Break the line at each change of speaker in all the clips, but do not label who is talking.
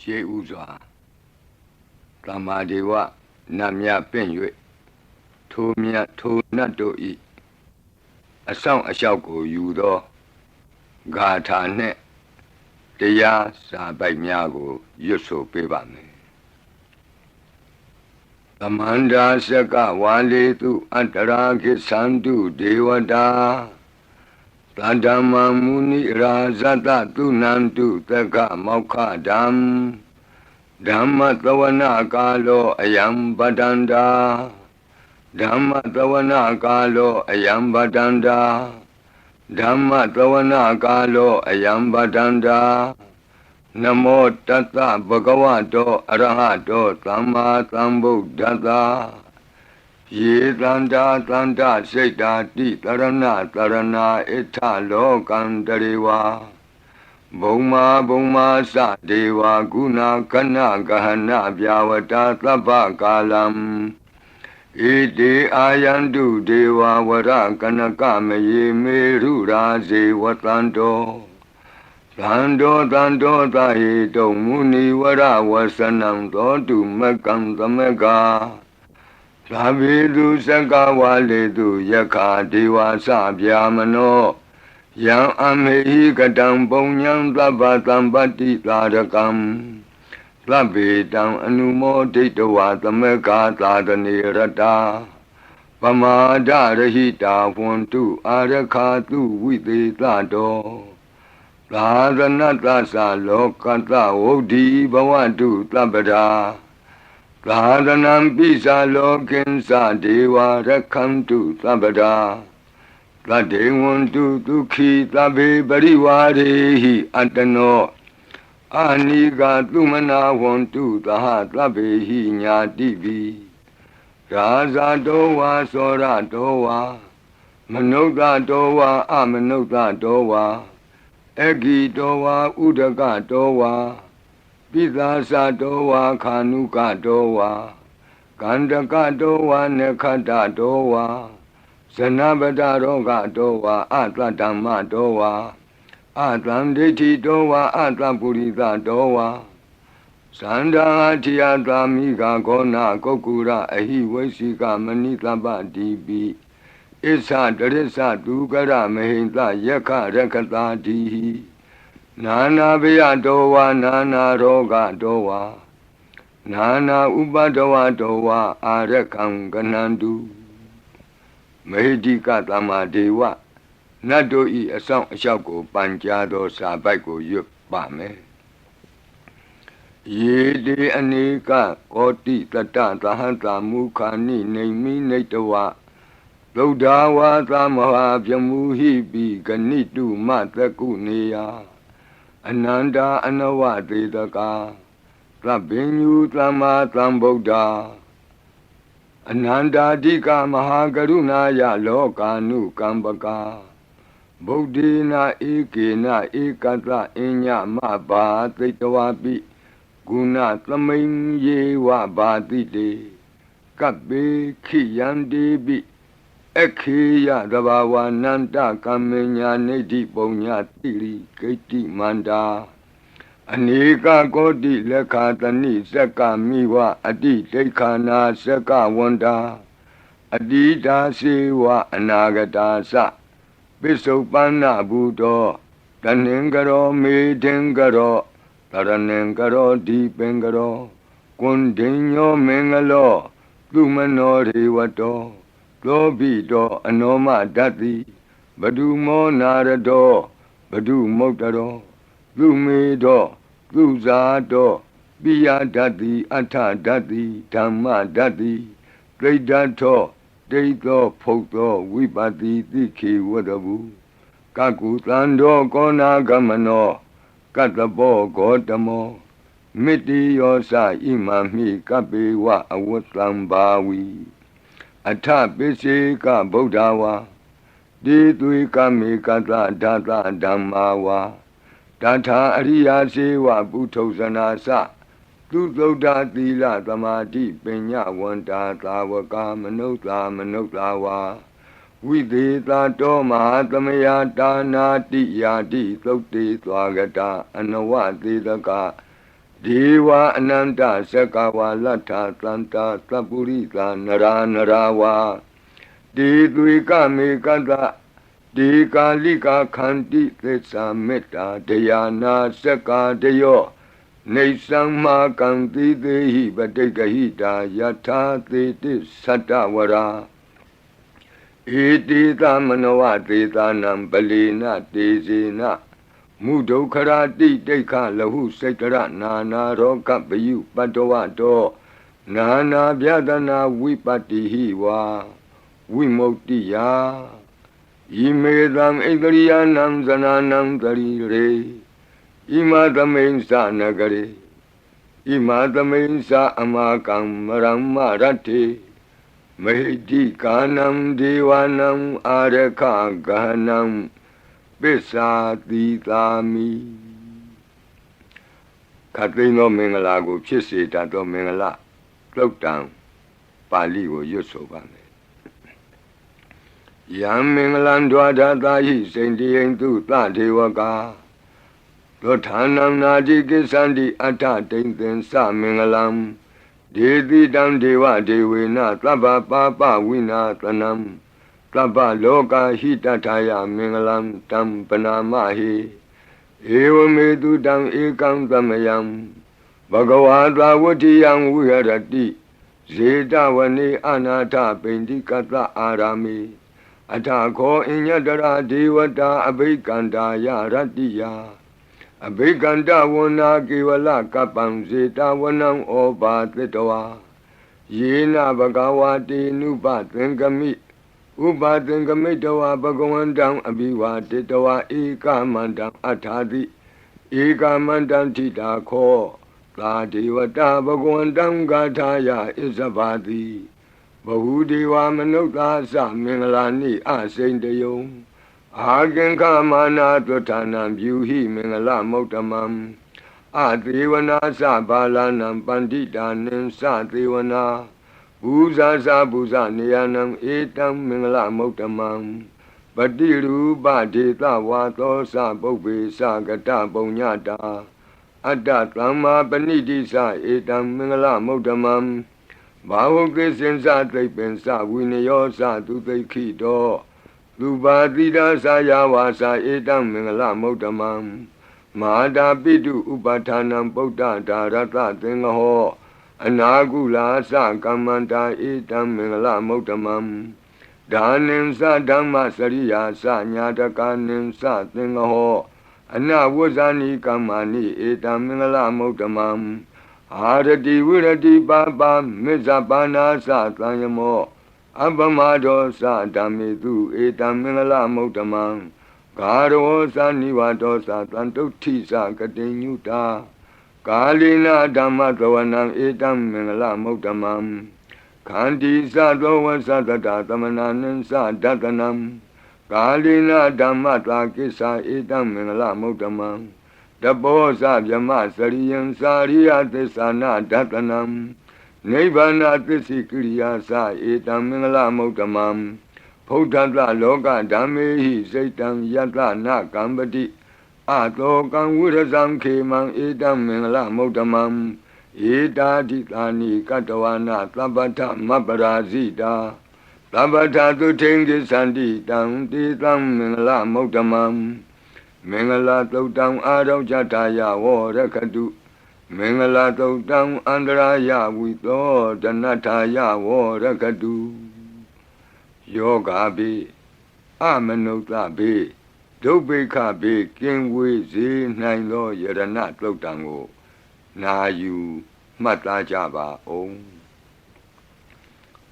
ရှေးဥစွာသမ္မာဒေဝနတ်မြပင့်၍ထိုမြတ်ထိုနတ်တို့ဤအဆောင်အလျှောက်ကိုယူသောဂါထာနှင့်တရားစာပိုက်များကိုရွတ်ဆိုပေးပါမယ်သမန္တာစကဝါလေတုအတ္တရာခိသန္တုဒေဝတာသတ္တမမုနိရာဇတသုနန္တုသက္ကမောက္ခဓမ္မဓမ္မသဝနာကာလောအယံပတန္တာဓမ္မသဝနာကာလောအယံပတန္တာဓမ္မသဝနာကာလောအယံပတန္တာနမောတတ္တဗဂဝတောအရဟတောသမ္မာသမ္ဗုဒ္ဓတ္တယေတန္တာတန္တစိတ်တာတိတရဏတရဏဣထလောကံတရေဝါဘုံမာသဒေဝကုဏကနဂဟနဗျာဝတာသဗ္ဗကာလံဣတိအာယန္တုဒေဝဝရကနကမယေမေရုရာဇေဝတန္တောသန္တောသဟေတုံမုနိဝရဝဆနံသောတုမကံသမကသာဘိတုစကဝါလေတုယက္ခဒေဝသဗျာမနောယံအမေဟိကတံပုံညံသဗ္ဗသံပတ္တိသာရကံသဗ္ဗေတံအနုမောဒိတဝါသမကသာတနေရတာပမာဒရဟိတာဝန္တုအာရခာတုဝိသေသတောသာသနတ္တသလောကတ္တဝုဒ္ဓိဘဝတုသဗ္ဗဒါသာသနံပိသလောကိဉ္စဒေဝရက္ခန္တုသဗ္ဗဒါသတ္တေဝန္တုဒုက္ခိသဗ္ဗေပရိဝါရေဟိအတ္တနောအာနိကသုမနာဝန္တုသဟသဗ္ဗေဟိညာတိပိရာဇတောဝါသောရတောဝါမနုဿတောဝါအမနုဿတောဝါအဂိတောဝါဥဒကတောဝါပိသာသတောဝါခာနုကတောဝါကန္တကတောဝါနခတတောဝါဇနပတရောဂတောဝါအတ္တဓမ္မတောဝါအတ္တံဒိဋ္ဌိတောဝါအတ္တပုရိသတောဝါသန္တာထိယသာမိဂါဂောနာကုက္ကုရအဟိဝိသိကမဏိသဗ္ဗတိပိဣသတရိစ္ဆဒုက္ကရမဟိတယက္ခရက္ခတာတိဟိနာနာဘယတောဝါနာနာရောဂတောဝါနာနာဥပဒဝတောဝါအာရကံကနန္တုမေဟိတိကသမ္မာဒေဝနတ်တို့ဤအဆောင်အလျှောက်ကိုပန်ကြားသောစာပိုက်ကိုရွတ်ပါမယ်ယေတိအနေကကောတိတတသဟံတာမုခာနိနေမိနေတဝသုဒ္ဓဝါသမဟာပြမူဟိပိဂဏိတုမတကုနေယအနန္တာအနဝသေတကာသဗ္ဗညုသမ္မာသမ္ဗုဒ္ဓအနန္တာတိကမဟာကရုဏာယလောကာနုကမ္ပကာဗုဒ္ဓေနဧကေနဧကတအညမဘာသိတဝပိဂုဏသမိန်ယေဝဘာတိတေကပ္ပေခိယန္တိပိခေယသဘာဝနန္တကမ္မညာနေတိပုံညာတိရိဂိတိမန္တာအနေကကောတိလက်ခာတဏိစက္ကမိဝအတိဒိဋ္ဌာနာစက္ကဝန္တာအတိတာစေဝအနာဂတာသပိစုပန္နဘူတောတဏင်္ဂရောမေထင်္ဂရောတရဏင်္ဂရောဒီပင်္ဂရောကွန်ဒိညောမင်္ဂလောသူမနောရေဝတောသောဘိတောအနောမဓတ္တိဘဒုမောနာရတောဘဒုမုတ်တရောသူမေတောသူဇာတောပိယဓတ္တိအထဓတ္တိဓမ္မဓတ္တိဒိဋ္ဌထောဒိဋ္ဌောဖုတ်သောဝိပတိတိခေဝတ္တဗုကကုသန္တောကောနာဂမနောကတ္တပောဂေါတမောမိတ္တိယောသဣမမိကပ္ပေဝအဝတ္တံဘာဝီအထပိစေကဗုဒ္ဓဝါတိသွေကမေကတဓာတဓမ္မာဝါတထာအရိယာစေဝပုထုဇနာသသူသုဒ္ဓသီလသမာဓိပညာဝန္တာသာဝကမနုဿာဝါဝိသေသတောမဟာသမယတာနာတိယာတိသုတ်တေသွားကတာအနဝသေတက ဒေဝအနန္တစကဝါလဋ္ဌသန္တာသပ္ပုရိသနရာနရာဝါဒေသွေကမေကတဒေကာလိကာခန္တိသစ္စာမေတ္တာတရားနာစကာတယောနေသံမာကံတိသေဟိပတိကဟိတာယထာသေတိသတ္တဝရာဧတိသမနဝသေသနံပလီနတေဇေနမုဒုက္ခရာတိတိခလဟုစိတ်တရနာနာရောကပယုပတ္တဝတောနာနာဗျဒနာဝိပတ္တိဟိဝါဝိမု ക്തി ယာဣမေသံဣန္ဒရိယနံဇနာနံတရိရေဣမသမိန်သနဂရေဣမသမိန်သအမကံမရမ္မရတ္တိမဟိတိကာနံဒေဝနံအာရခဂဟနံပစ္စာတိသာမိခတ်သိမ်းသောမင်္ဂလာကိုဖြစ်စေတတ်သောမင်္ဂလာသုတ်တံပါဠိကိုရွတ်ဆိုပါမယ်ယံမင်္ဂလံဒွါဒသာဟိစိန္တိယံသူသဒေဝကာသောဌာနံနာတိကိသန္တိအတ္ထတိန်သင်္စမင်္ဂလံဒေတိတံဒေဝဒေဝေနသဗ္ဗပါပဝိနာသနံသဗ္ဗလောကဟိတထာယမင်္ဂလံတံပနာမဟိဧဝမေတုတံဧကံသမယံဘဂဝါသဝတ္တိယံဝိဟရတိဇေတဝနေအနာထပိန္တိကတအာရာမိအထာခောအညတရာဒေဝတာအဘိကန္တာယရတ္တိယအဘိကန္တဝနာကေဝလကပ္ပံဇေတဝနံဩဘာသတ္တဝါယေနဘဂဝါတေနုပသင်္ကမိဥပသင်္ကမိတဝါဘဂဝန္တံအဘိဝါတေတဝါဧကမန္တံအထာတိဧကမန္တံထိတာခောသာဒေဝတာဘဂဝန္တံဂါထာယဣဇဘာတိဘဟုဒေဝမနုဿာသမင်္ဂလာနိအစိန်တယုံအာကင်္ခမာနာတွဋ္ဌာနံပြုဟိမင်္ဂလမௌတမံအသေဝနာသဘာလနံပန္တိတာနိသသေဝနာဘူဇာသဘူဇနေယနံဧတံမင်္ဂလမௌတမံပတိရူပဒေသဝါသောသပုပ္ပေသကတပုံညတာအတ္တသမ္မာပဏိတိသဧတံမင်္ဂလမௌတမံဘာဝကိစင်္စသိပ္ပင်္စဝိနယောသသူသိခိတောလူပါတိဒါသာယဝါစာဧတံမင်္ဂလမௌတမံမဟာတာပိတုဥပဌာနံပုဒ္ဒဒါရတသင်္ဃဟောအနာကုလာသကမ္မန္တာဧတံမင်္ဂလမௌတမံဒါနိသဓမ္မစရိယာသညာတကာနိသသင်္ဃဟောအနဝဇ္ဇာနိကမ္မာနိဧတံမင်္ဂလမௌတမံအာရတိဝိရတိပါပါမေဇပါနာသသံယမောအပမဒောသဓမ္မေတုဧတံမင်္ဂလမௌတမံဂါရောသနိဝါဒောသတံတုဋ္ဌိသကတိညုတာကာလိနာဓမ္မသဝနံဧတံမင်္ဂလမௌတမံခန္တီသသောဝသတတသမနာနိသဒတနံကာလိနာဓမ္မတာကိစ္ဆာဧတံမင်္ဂလမௌတမံတဘောဇဗြမစရိယံစာရိယသစ္ဆာနာဒတနံနိဗ္ဗာနသစ္စိကိရိယာသဧတံမင်္ဂလမௌတမံဖုဒ္ဓတလောကဓမ္မေဟိစိတ်တံယတနာကံပတိအတောကံဝိရဇံခေမံဧတံမင်္ဂလမௌတမံဧတာတိသာနိကတဝနာသဗ္ဗထမပရာဇိတာသဗ္ဗထသုထိန်ကိသန္တိတံတေတံမင်္ဂလမௌတမံမင်္ဂလာသုတ်တံအာရောဇတာယဝရခတုမင်္ဂလာသုတ်တံအန္တရာယဝိသောဒနထာယဝရခတုယောဂါဘိအမနုဿဘိဒုဗ္ဗေခဘိကင်ဝေစေနိုင်သောယရဏသုတ်တံကိုနာယူမှတ်သားကြပါအောင်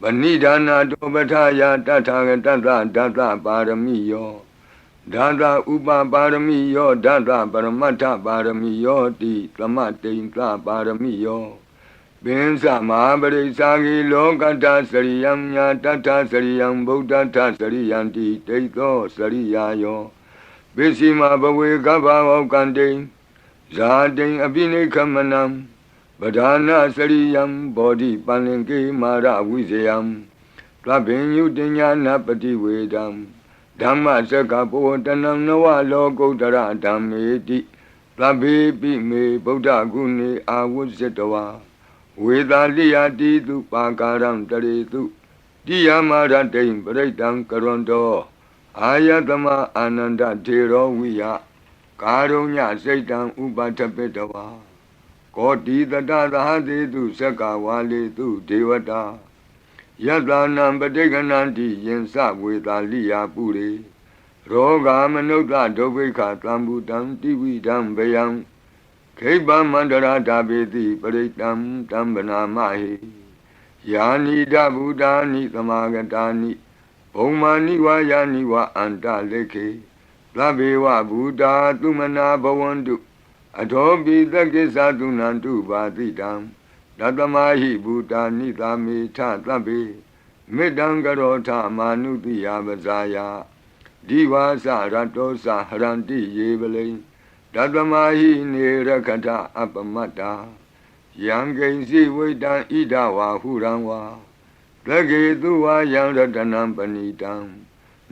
ဗဏိဒါနာတောပဋ္ဌာယတထာဂတသဒသပါရမိယောဒါသဥပပါရမိယောဒါသပရမတ္ထပါရမိယောတိသမတိန်သပါရမိယောပင်စမဟာပရိစ္ဆာဂိလောကတ္တစရိယံညာတတ္ထစရိယံဗုဒ္ဓတ္ထစရိယံတိတိသောစရိယာယောပစ္စည်းမဘဝေကဗ္ဗဝကံတိဇာတိအပိနိခမနံပဓာနာစရိယံဘောဓိပန္လင်ကေမာရဝိဇယံသဗ္ဗညုတညာနပတိဝေဒံဓမ္မစကဘောတနံနဝလောကုတ္တရဓမ္မေတိ သဗ္ဗေပိမေဗုဒ္ဓဂုဏေအာဝုဇ္ဇတဝါဝေသာလိယတိတုပါကာရံတရေတုတိယမရတိံပရိတံကရွန်တောအာယတမအာနန္ဒထေရောဝိယကာရုညစိတ်တံဥပထပိတဝါကောတိတတသဟတိတုသက္ကဝါလေတုဒေဝတာယတနံပဋိက္ခဏန္တိယင်္စဝေသာလိယပုရိရောဂာမနုဿဒုဗ္ဗိခသံဗုတံတိဝိဒံဗယံခိဗ္ဗမန္တရာဓာပေတိပရိတံတံဗနာမဟိယာနိဒဗုဒာနိသမာဂတာနိဘုံမာနိဝါယာနိဝါအန္တလေခေသဗ္ဗေဝဗုဒာသုမနာဘဝန္တုအထောပိသက္ကိသသုနန္တုပါတိတံတတမဟိဗုဒာနိသာမေထသဗ္ဗေမေတ္တံကရောထမာနုတိယပဇာယဒီဝါစရတောစဟရန္တိယေပလိတတမဟိနေရခထအပမတ္တာယံကိဉ္စီဝိတံဣဒဝါဟုရံဝါသကေတုဝါယံရတနံပဏိတံ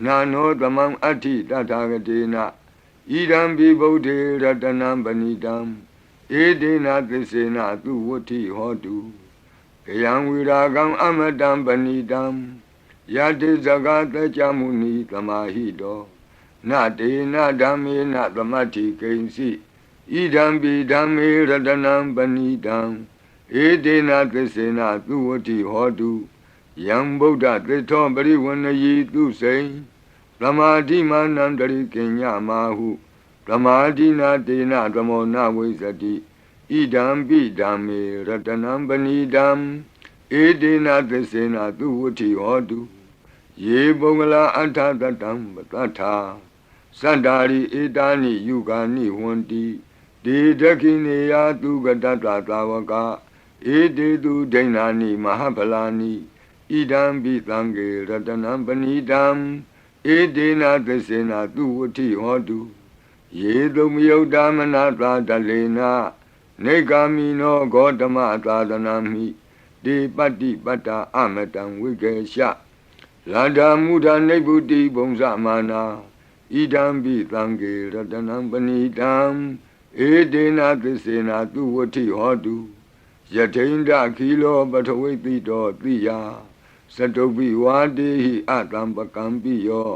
နာနောသမံအဋ္ဌိတထာဂတေနဣဒံပိဗုဒ္ဓေရတနံပဏိတံဧဒေနသစ္စေနသူဝဋ္ဌိဟောတုကယံဝိရာဂံအမတံပဏိတံယတိဇဂတကြမုနိသမာဟိတောနတေနဓမ္မေနသမတ္ထိကိဉ္စီဣဒံပိဓမ္မေရတနံပဏိတံဧဒေနသစ္စေနသူဝဋ္ဌိဟောတုယံဗုဒ္ဓသစ္ထောပရိဝဏယီသူစိံသမာဓိမာနံတရိကိညမာဟုသမာဓိနာတေနသမောနဝိဇ္ဇတိဣဒံပိဓမ္မေရတနံပဏိတံဧဒေနသစ္စေနသူဝဋ္ဌိဟောတုယေပုဂ္ဂလာအထတတံပတ္ထာသတ္တာရိဧတာနိယုဂာနိဝန္တိဒေဒခိနေယသူကတတသာဝကဧတေတုဒိဏာနိမဟာဗလာနိဣဒံပိသံဃေရတနံပဏိတံဧဒေနသစ္စေနသူဝဋ္ဌိဟောတုယေတုမယုတ်တမနာသာတလေနနေဂာမိနောဂေါတမသာသနာမိဒေပတ္တိပတ္တာအမတံဝိကေရှလန္ဓာမုဒနိဗ္ဗုတိဘုံဇမာနာဣဒံပိသံဃေရတနံပဏိတံဧဒေနသစ္စေနသူဝဋ္ဌိဟောတုယထိန္ဒခိလောပထဝိတိတောတိယသတုပိဝါတေဟိအတံပကံပိယော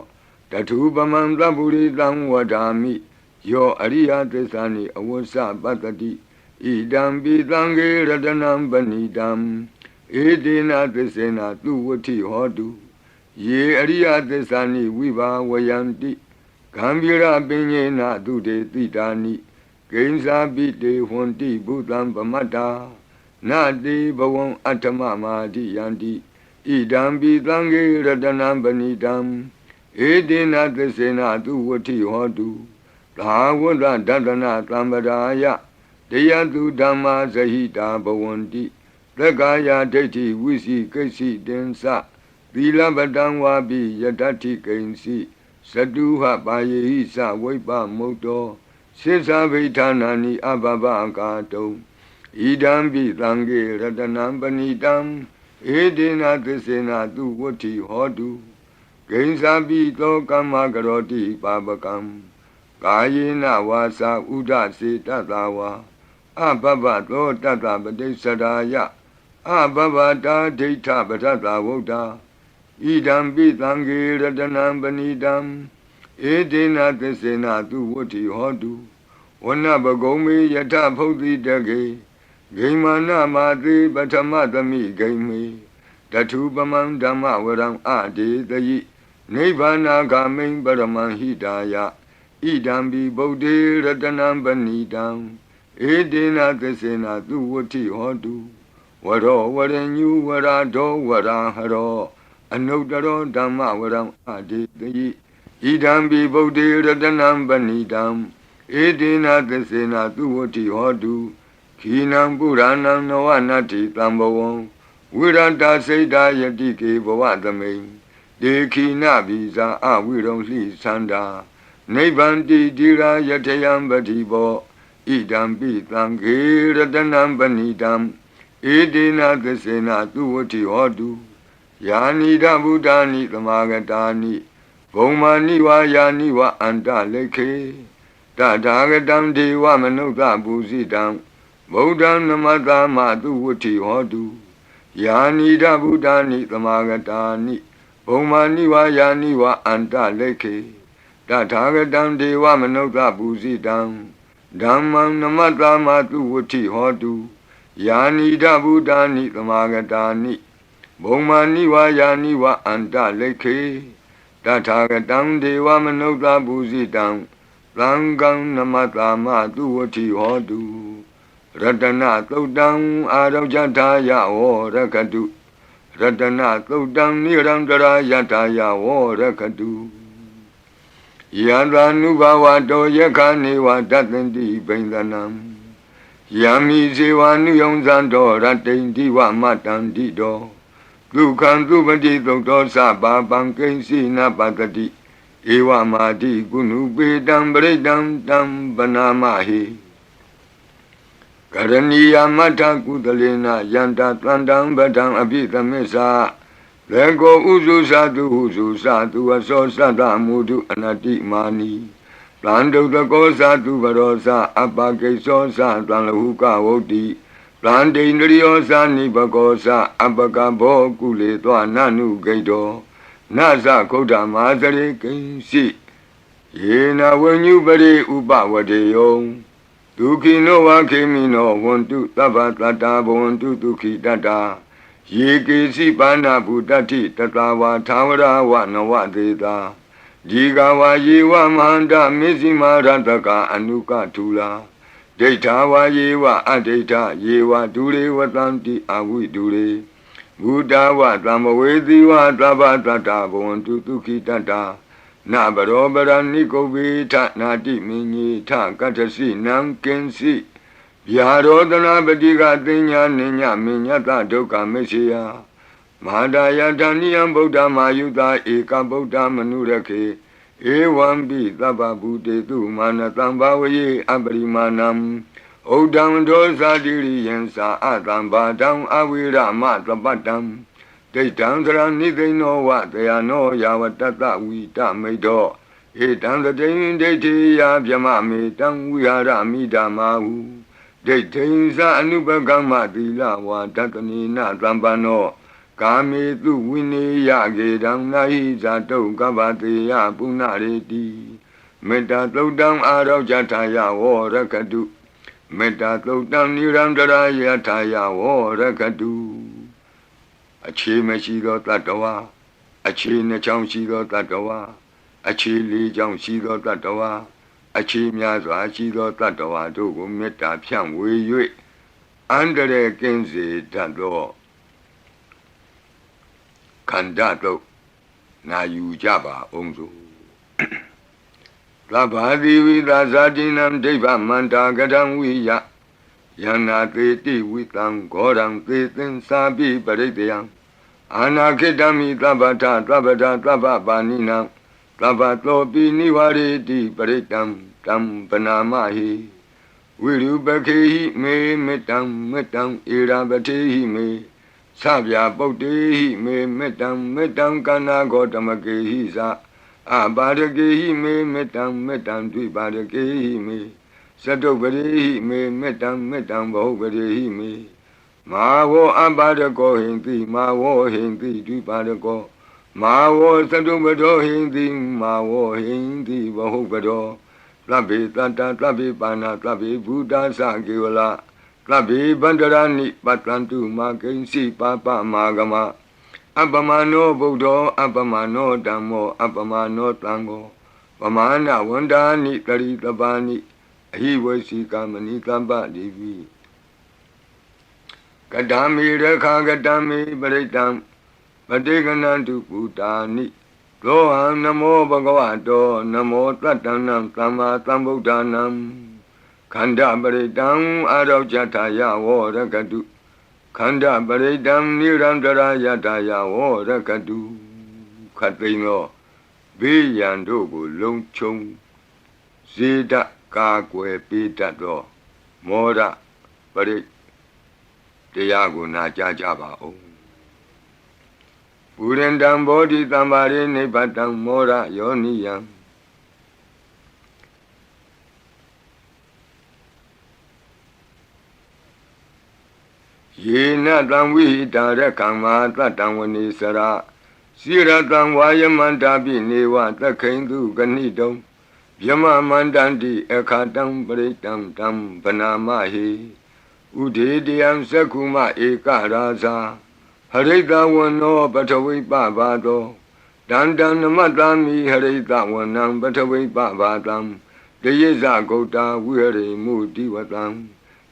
တထုပမံသဗ္ဗုရိတံဝဒာမိယောအရိယသစ္စာနိအဝဆပတ္တိဣဒံပိသံဃေရတနံပဏိတံဧဒေနသစ္စေနသူဝဋ္ဌိဟောတုယေအရိယသစ္စာနိဝိဘာဝယန္တိဂံဗီရပညေနသူတေတိတာနိကိဉ္စာပိတေဟွန်တိဘုသံပမတ္တာနတေဘဝံအဋ္ဌမမာတိယန္တိဣဒံပိသံဃေရတနံပဏိတံဧဒေနသစ္စေနသူဝဋ္ဌိဟောတုသာဝတ္တဒတနာသံပဒါယတရားသူဓမ္မာဇဟိတာဘဝန္တိသက္ကာယဒိဋ္ဌိဝိစီကိစ္စိတင်္စသီလပတံဝါပိယတ္ထိကိဉ္စီသတုဟပါယေဟိသဝိပ္ပမုတ်တောစိသဗိဌာနာနိအဘဘကာတုံဣဒံပိသံဃေရတနံပဏိတံဧဒေနသစ္စေနသူဝဋ္ဌိဟောတုကိဉ္စာပိသောကမ္မကရောတိပါပကံကာယေနဝါစာဥဒစေတတဝါအဘဘသောတတပတိစ္ဆရာယအဘဘတာဒိဋ္ဌပထတဝုဒ္ဓဣဒံပိသံဃေရတနံပဏိတံဧဒေနသစ္စေနသူဝဋ္ဌိဟောတုဝနပဂုံမေယထဖုတ်တိတကေဂိမာနမာတိပထမသမိဂိမေတထုပမံဓမ္မဝရံအဒေတယိနိဗ္ဗာနာဂမိံပရမံဟိတာယဣဒံပိဗုဒ္ဓေရတနံပဏိတံဧဒေနသစ္စေနသူဝဋ္ဌိဟောတုဝရောဝရညုဝရာဒောဝရာဟရောအနုတ္တရောဓမ္မဝရံအဒေတယိဣဒံပိဗုဒ္ဓေရတနံပဏိတံဧဒေနသစ္စေနသူဝဋ္ဌိဟောတုခိနံပုရဏံနဝနတ္ထိတံဘဝံဝိရတစိတ်တာယတိကေဘဝသမိန်ဒေခိနဘိဇာအဝိရုံလှိသန္တာနိဗ္ဗန္တိတိရာယထယံပတိဘောဣဒံပိသံဃေရတနံပဏိတံဧဒေနသစ္စေနသူဝဋ္ဌိဟောတုယာနိဒဗုဒ္ဓာနိသမာဂတာနိဘုံမာနိဝါယာနိဝအန္တလေခေ Tatagatam Deva Manuta Busidam Bodhan Namadama Duvuti Hodu Yanida Buddhani Tamagatani Bhumani Yani wa Anta Leke Tatagatam Deva Manuta Busidam Dhammam Namadama Duvuti Hodu Yanida Buddhani Tamagatani Bhumani Yani wa Anta Leke Tatagatam Deva Manuta Busidam Langam Namatama Duvati Hodu Ratana Todam Arajataya O Rakadu Ratana Todam Nirandara Yataya O Rakadu Yadanubawa Do Yakaniwa Datandi Bendanam Yami Zewanu Yonzando Ratendi Wa Matandi Do Dukan Dubadi Doktor Saba Bankensi Napatati Ewa Madi Gunu Bedam Bredam Dam Banamahi Karaniya Mata Kudalena Yanta Tlandam Badam Abita Mesa Lego Uzu Sadu Aso Sada Mudu Anati Mani Plando the Gosa to Barosa Abake Sosa Tlanhuka Woti Plande Indriosa Nibagosa Abakabo Kule Nanu Gaido Nasa Koda Mazare Kinsi Yena when you bade Uba Wadeyo Duki no Wakimino want to Tabatata want to Duki Dada Yiki Sipana Budati Tatawa Tawara Wanawa Deda Jigawa Yewa Manda Mizima Rataka Anuka Tula Detawa Yewa Adeta Yewa Dure Watanti Awi Dure Buddha wa Tamawedi wa Tabatata Bontu Tuki Tata Nabarobara Nikobi Tatnati Mini Ta Katasi Nam Kensi Yarodana Badiga Dinya Ninya Minyata Doka Mesia Madaya Daniam Buddha Mayuda Eka Buddha Manurake Ewambi Tababude Tu Manatambawe Abrimanam Odam dosa diri yensa atam badam awira matabatam. They down they know what they are no yawatata we tamedo. It down the day they tea yamami dam we are amidamahu. They tainsa anubagama dila wa tatanina tambano. Kami tu wini yagi dam nahi zato gabati ya punareti. Meta todam arau jataya wa rakadu. Meta Todam Nirandara Yataya Wo Rakadu Achi Meshido Tatawa Achi Nacham Shido Tatawa Achi Li Jam Shido Tatawa Achi Miazo Shido Tatawa Dogo Meta Pian Wei Yue Andere Kenzi Tando Kandato Na Yujaba Onzo Labadi Vida Zadinam Deva Manda Gadam Wiya Yana Teti Witam Goram Tetin Sabi Baridiam Anakidami Tabata Tabaninam Tabatlopi Niwareti Baritam Tam Panamahi Wiru Bakehi Me Metam Irabatehi Me Sabya Botehi Me Metam Kana Gotamakehi Sa Abadagehi me metam dvibadagehi me Sadobadahi me metam bahubadahi me Mawo abadako hindi mawo hindi dvibadako Mawo sadobado hindi mawo hindi bahubado Tlabi tata tlabi bana tlabi buddha sagiwala Tlabi bandarani patlantu magensi papa magama Abamano Buddha, Abamano Dhammo, Abamano Tango, Vamana Wandani Karitabani, he was Sikamani Tambadivi. Kadami Rekagadami Baritam, Padiganantu Putani, Loham Namo Bhagavato, Namo Tatanam Tama Tambudanam, Kanda Baritam Arajataya Warakadu. Kanda Baredam Nirandara Yataya O Rakadu Katino Biyandogo Longchong Zida Kakwe Pitato Mora Bared Tiago Najajaba O Urendam Bodhi Tambari Nebatam Mora Yoniyam ယေနတံဝိဟိတာရကံမာတတံဝနေစရာစိရတံဝါယမန္တာပိနေဝသခိန်တုကဏိတုံဗျမမန္တန္တိအခါတံပရိတံတံဗနာမဟိဥဒေတယံသက္ခုမဧကရာဇာဟရိတဝနောပထဝိပဘာသောတန္တံနမတ္တမိဟရိတဝနံပထဝိပဘာတံတယေဇဂௌတာဝိဟရိမုတိဝတံ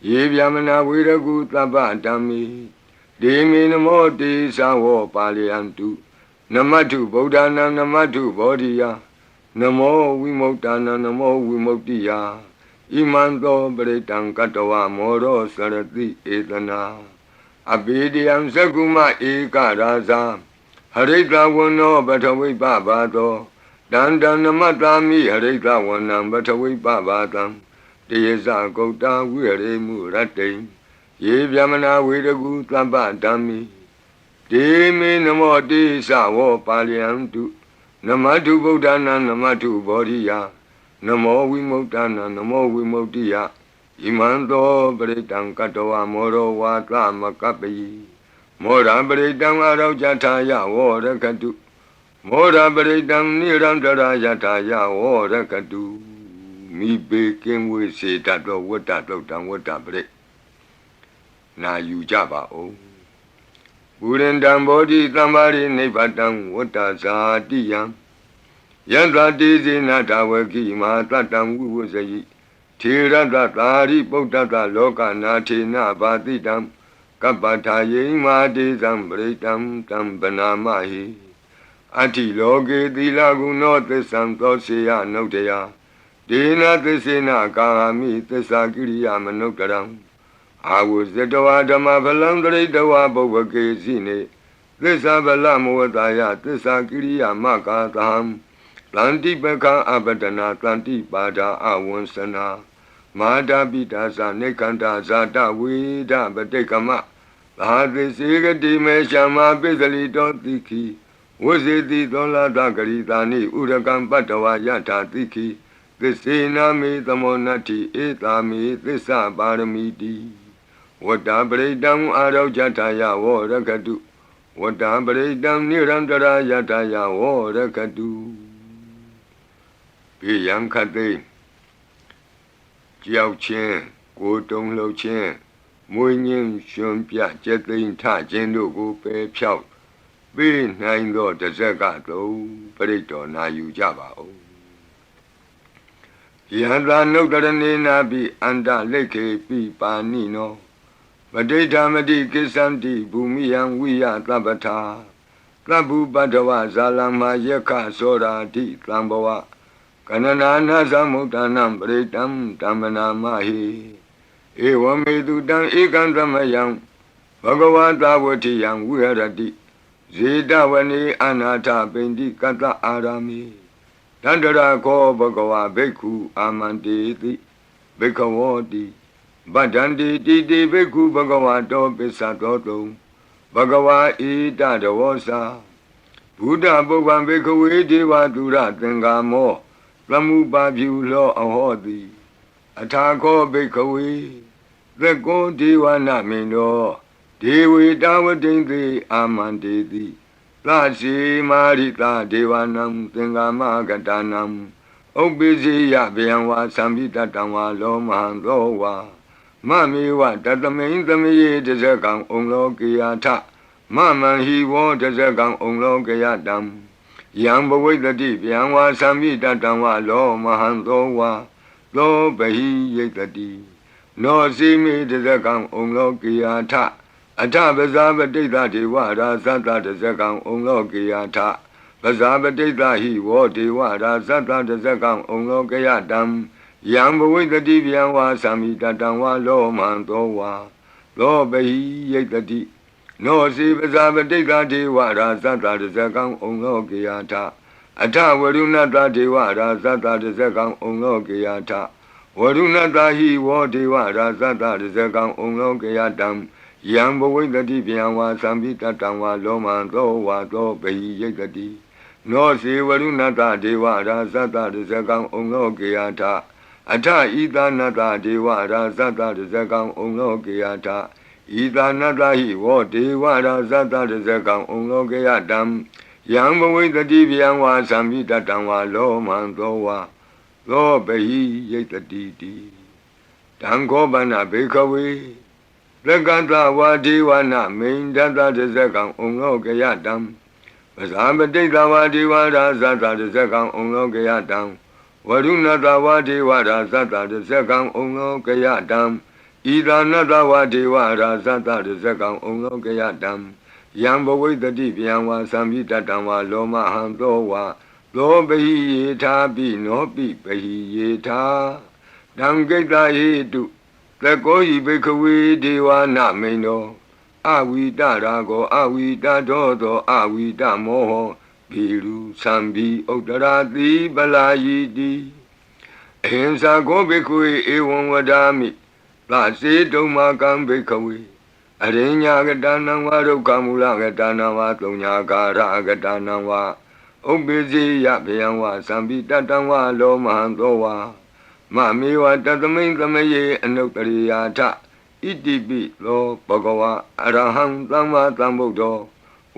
ယေဗျမနာဝေရကုသဗ္ဗတံမိဒေမေနမောတေသဝောပါလယန္တုနမတုဗုဒ္ဓနာနမတုဘောဓိယနမောဝိမု ക്ത နာနမောဝိမု ക്തി ယဣမံသောပရိတံကတဝမောရောစရတိဧတနာအဘိဓိယံသက္ကုမဧကရာဇာဟရိတဝနောပထဝိပဘာသောတန္တံနမတ္တာမိဟရိတဝနံပထဝိပဘာတံတယေဇဂௌတာဝိဟရိမုရတ္တိယေဗျမနာဝေရကုသဗ္ဗဓမ္မိဒေမေနမောတိသဝောပါလယန္တုနမတုဗုဒ္ဓနာနမတုဘောဓိယနမောဝိမု ക്ത နာနမောဝိမု ക്തി ယဣမံသောပရိတံကတဝမောရောဝါသမကပ္ပိမောရပရိတံအရောကြထာယဝောရကတုမောရပရိတံနိရန္တရာယထာယဝောရကတုမိဘေကင်းဝေစေတတ်သောဝတ္တတုတ်တံဝတ္တပရိနာယူကြပါဦးပုရိန္တံဘောဓိသမ္မာရိနိဗ္ဗတံဝတ္တဇာတိယံယန္တတိဇေနတဝကိမာတတံဝိဝဇယိထေရတသာရိပုတ္တတလောကနာထေနဘာတိတံကပ္ပထာယိမာတေဇံပရိတံတံဗနာမဟိအတ္တိလောကေသီလဂုဏောသစ္ဆံသောစေယနုတ္တယဒေနသစ္စေနကာမိသစ္စာကိရိယာမနုဿရံအာဝဇတဝါဓမ္မဖလံတရိတဝါဘုဗ္ဗကေစီနေသစ္စာဗလမဝတ္တယသစ္စာကိရိယာမကာသံတန္တိပကံအပတနာတန္တိပါဒာအဝံစနာမာတာပိတာသနေကန္တာဇာတဝေဒပတိကမသာသစေကတိမေရှမပိစလိတောတိခိဝဇေတိသောလာတဂရိတာနိဥရကံပတ္တဝါယထာတိခိသစ္စေနာမေသမောနတ္တိဧတာမေသစ္စာပါရမီတိဝတ္တပရိတံအာရောကြထာယဝောရကတုဝတ္တပရိတံနိရန္တရာယထာယဝောရကတုဘေယံခတ်သိကြောက်ခြင်းကိုယ်တုံလှုပ်ခြင်းမွေးငင်းရှင်ပြကျက်သိမ်းထခြင်းတို့ကိုပယ်ဖြောက်ပေးနိုင်သောတဇက်ကသုံးပရိတော်နာယူကြပါဦးယန္တာနုတ္တရဏေနာပိအန္တလိခေပိပါဏိနောပဋိဋ္ဌာမတိကိစ္ဆန္တိဘူမိယံဝိယသဗ္ဗထာသဗ္ဗုပတ္တဝဇာလမယက္ခသောရာတိသံဘဝကနနာနာသမုဒ္ဒနာပရိတံတမ္မနာမဟိဧဝမေတုတံဧကံသမယံဘဂဝတာဝတိယံဝိဟရတိဇေတဝနေအနာထပိန္တိကတ္တအာရမိတန္တရာခောဘဂဝဘိက္ခုအာမန္တေတိဘိက္ခဝောတိဗဒ္ဒန္တိတိတိဘိက္ခုဘဂဝတောပစ္စတောတုံဘဂဝါဣတတဝောစာဘုဒ္ဓပုဗ္ဗံဘိက္ခဝေဒေဝတုရသင်္ကာမောသမုပါပြုလောအဟောတိအထာခောဘိက္ခဝေသက္ကောဒေဝနာမိန်တောဒေဝေတာဝတိံသေအာမန္တေတိသစီမာရိတာဒေဝနံသင်္ကာမကတနံဥပ္ပိစီယဗျံဝါသံပိတတံဝါလောမဟံသောဝါမမေဝတတမိန်သမယေတဇကံဩလောကေယထမမံဟိဝောတဇကံဩလောကေယတံယံဘဝိတ္တိဗျံဝါသံပိတတံဝါလောမဟံသောဝါသောဘဟိယိတတိနောစီမေတဇကံဩလောကေယထအထပဇာပတိတ္တဒေဝရာဇတတဇကံဩလောကေယထပဇာပတိတ္တဟိဝောဒေဝရာဇတတဇကံဩလောကေယတံယံဘဝိတ္တိဗျံဝါသံမိတတံဝါလောမံသောဝါသောဘဟိယိတတိနောစီပဇာပတိတ္တဒေဝရာဇတတဇကံဩလောကေယထအထဝရုဏတဒေဝရာဇတတဇကံဩလောကေယထဝရုဏတဟိဝောဒေဝရာဇတတဇကံဩလောကေယတံယံဘဝိတ္တိဗျံဝါသံပိတတံဝါလောမံသောဝါသောဘဟိယိတတိနောစေဝရုဏတဒေဝရာဇတတဇကံဩလောကေယထအထဣသနတဒေဝရာဇတတဇကံဩလောကေယထဣ ဤသာနတဟိဝောဒေဝရာဇတတဇကံဩလောကေယတံယံဘဝိတတိဗျံဝါသံမိတတံဝါလောမံသောဝါသောပဟိယိတတိတိတံခောပနဘေခဝေလက္ကတဝါဒေဝနာမိန်တတတဇကံဩလောကေယတံပဇာပတိတဝါဒေဝရာဇတတဇကံဩလောကေယတံဝရုဏတဝါဒေဝရာဇတတဇကံဩလောကေယတံဣဒာနတဝါဒေဝရာဇတတဇကံဩလောကေယတံယံဘဝိတတိဗျံဝါသံမိတတံဝါလောမဟံသောဝါသောပဟိယေထာပိနောပိပဟိယေထာတံကိတ္တဟိတုသကောဟိဘိခဝေဒေဝနာမိန်တောအဝိတရာကောအဝိတတောသောအဝိတမောဟဘီရုသံဘီဥတ္တရာတိပလာယိတိအဟိံစာကောဘိခဝေဧဝံဝဒာမိသစေတုံမာကံဘိခဝေအရိညာကတနံဝါဒုက္ခမူလကတနံဝါသုံးညာကာရကတနံဝါဥပ္ပိစေယဗယံဝါသံပိတတံဝါလောမဟံသောဝါမမေဝတသမိန်သမယေအနုတ္တရိယာထဣတိပိလောဘဂဝါအရဟံသမ္မာသမ္ဗုဒ္ဓော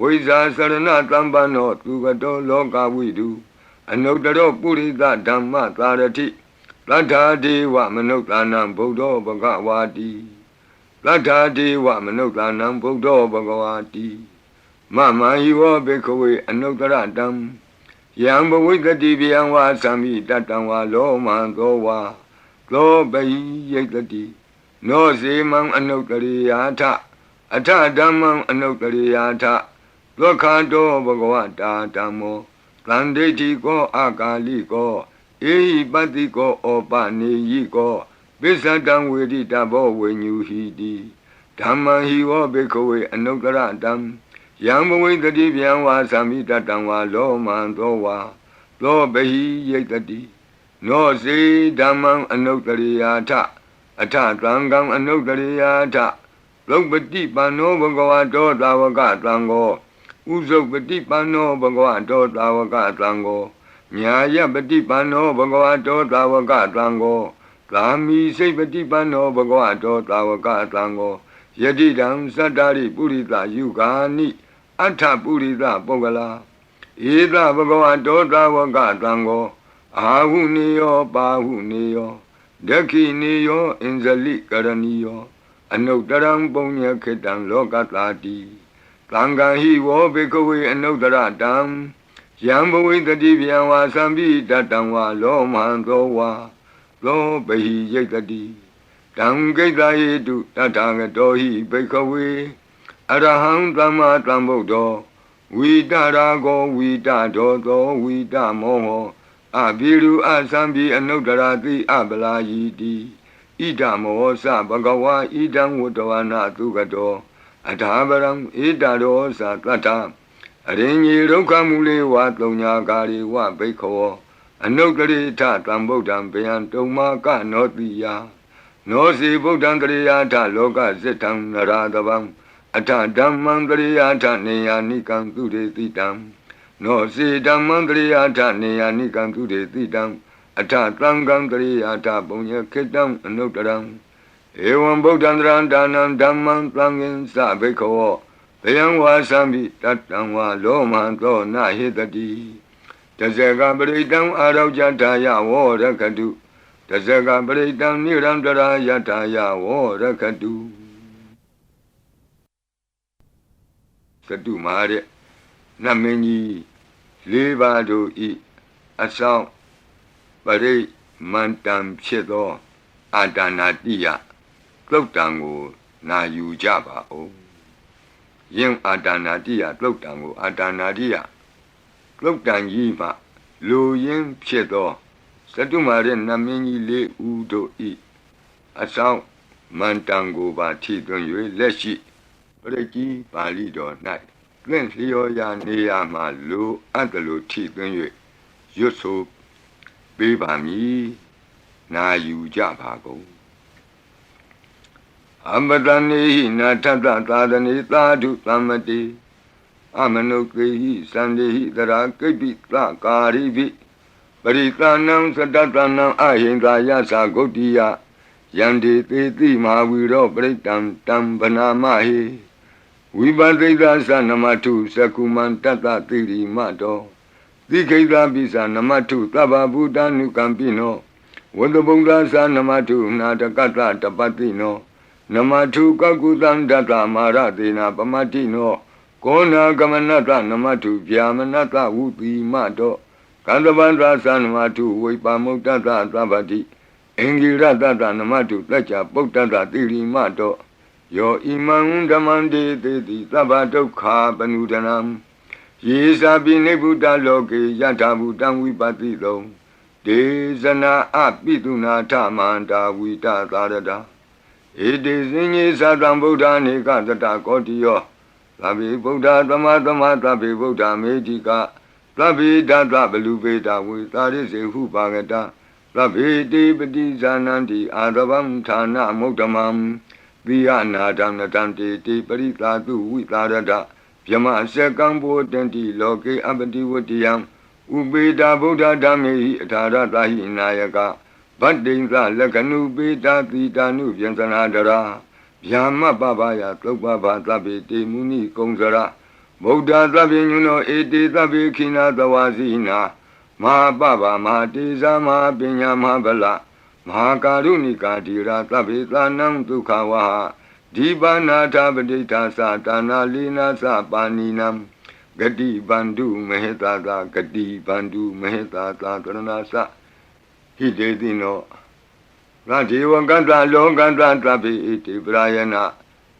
ဝိဇာစရဏသမ္ပန္နောသူကတောလောကဝိတုအနုတ္တရောပုရိသဓမ္မသာရတိသတ္ထာဒေဝမနုဿာနံဗုဒ္ဓောဘဂဝါတိသတ္ထာဒေဝမနုဿာနံဗုဒ္ဓောဘဂဝါတိမမဟိဝောဘေခဝေအနုတ္တရတံယံဘဝိတတိဗျံဝါသံမိတတံဝါလောမံသောဝါသောပဟိယိတတိနောစေမံအနုတ္တရိယာထအထဓမ္မံအနုတ္တရိယာထသောခန္တောဘဂဝတာဓမ္မောသန္တိတိကောအာကာလိကောဧဟိပတ္တိကောဩပနေယိကောပိစ္ဆတံဝေတိတဘောဝိညူဟိတိဓမ္မံဟိဝောဘေခဝေအနုတ္တရတံယံဘဝိတတိဗျံဝါသံမိတတံဝါလောမံသောဝါသောပဟိယိတတိနောစေဓမ္မံအနုတ္တရိယာထအထသံဃံအနုတ္တရိယာထလုပတိပန္နောဘဂဝတောသာဝကသံဃောဥဇုပတိပန္နောဘဂဝတောသာဝကသံဃောညာယပတိပန္နောဘဂဝတောသာဝကသံဃောသာမိစိတ်ပတိပန္နောဘဂဝတောသာဝကသံဃောယတိတံသတ္တရိပုရိသယုဂာနိအထပုရိသပုဂ္ဂလာဧသဘဂဝတောသာဝကသံဃောအာဟုနေယောပါဟုနေယောဒက္ခိနေယောအင်ဇလိကရဏီယောအနုတ္တရံပုညခေတံလောကတာတိသံဃာဟိဝောဘေကဝေအနုတ္တရတံယံဘဝိတတိဗျံဝါသံပိတတံဝါလောမံသောဝါသောပဟိယိတတိတံကိတ္တဟိတုတထာဂတောဟိဘေကဝေအရဟံသမ္မာသမ္ဗုဒ္ဓောဝိတရာကောဝိတဒောသောဝိတမောဟောအဘိရုအသံပိအနုတ္တရာတိအပလာယိတိဣဒမောသဘဂဝါဣဒံဝတ္တဝနာသုကတောအထာပရံဣဒရောသတတ္ထအရိညေဒုက္ခမူလေဝသုံးညာကာရိဝဘိခောအနုတ္တရိထတံဗုဒ္ဓံဗျံတုံမာကနောတိယနောစီဗုဒ္ဓံတရိယာထလောကဇိတံနရာတဗံအထဓမ္မံတရိယာထနေယာနိကံသူရေတိတံနောစီဓမ္မံတရိယာထနေယာနိကံသူရေတိတံအထသံဃံတရိယာထပုညခေတံအနုတ္တရံဧဝံဗုဒ္ဓံတရံဒါနံဓမ္မံသံဃင်္စဘိခောဘယံဝါသံပိတတံဝါလောမံသောနဟိတတိတဇေကပရိတံအာရောကြထာယဝောရခတုတဇေကပရိတံနိရံတရာယထာယဝောရခတုသတုမာရဲ့နတ်မင်းကြီးလေးပါးတို့ဤအဆောင်ပရိမန္တံဖြစ်သောအာတာနာတိယသုတ်တံကိုနာယူကြပါဦးယင်အာတာနာတိယသုတ်တံကိုအာတာနာတိယသုတ်တံကြီးမှလူရင်းဖြစ်သောသတုမာရဲ့နတ်မင်းကြီးလေးဦးတို့ဤအဆောင်မန္တံကိုပါထိသွင်း၍လက်ရှိပရိကြီးပါဠိတော်၌သင်လျော်ရာနေရာမှာလူအပ်တယ်လို့ထိသွင်း၍ရွတ်ဆိုပေးပါမည်နာယူကြပါကုန်အမတနေဟိနာထတသာသနေသာဓုသမ္မတိအမနုကေဟိသန္တေဟိတရာကိပိသကာရိပိပရိသနံသတ္တနံအဟိန္ဒာယသဂုတ်တိယ Yandi Titi Mahawiro Pritam Tam Banamahi Vibadita Sanamatu Sakuman Tata Tiri Mato Dikeda Bisa Namatu Taba Buddha Nukampino Wadabunga Sanamatu Natakata Tapatino Namatu Kakutan Data Maratina Pamatino Kona Gamanata Namatu Vyamanata Uti Mato Kandavandra Sanamatu Vipamutata Tabati Engira Tata Namatu Tacha Potata Tiri Mato Yo Imam Damande Teti Tabato Ka Panudanam Yesa Binebuta Loke Yatabutam Vipatito Desana Apituna Tamanta Vita Tarada It is in Sadam Buddha Nikata Kotio Tabi Buddha Tamatama Tabi Buddha Medica Tabi Data Belubeta with Taris Hupagata Tabi Dipati Zananti Adabam Tana Motamam Viana Damnatanti Tiparita Tu Vitarada Yama Sekambo Tenti Loke Abati Vutiam Ubeda Buddha Dami Taratahi Nayaka Badinza Lakanu Beta Titanu Yantanadara Yama Babaya Topaba Tabi Muni Kongzara Buddha Tabinuno Eti Tabi Kina Tawazina Ma Baba Ma Tiza Ma Pinya Mabala Ma Karunika Tira Tabi Tanam Tukawaha Dibana Tabadita Satana Lina Sapaninam Gadi Bandu Mehetata Gadi Bandu Mehetata Taranasa Hidedino Rajiva Ganta Longanta Tabi Iti Brayana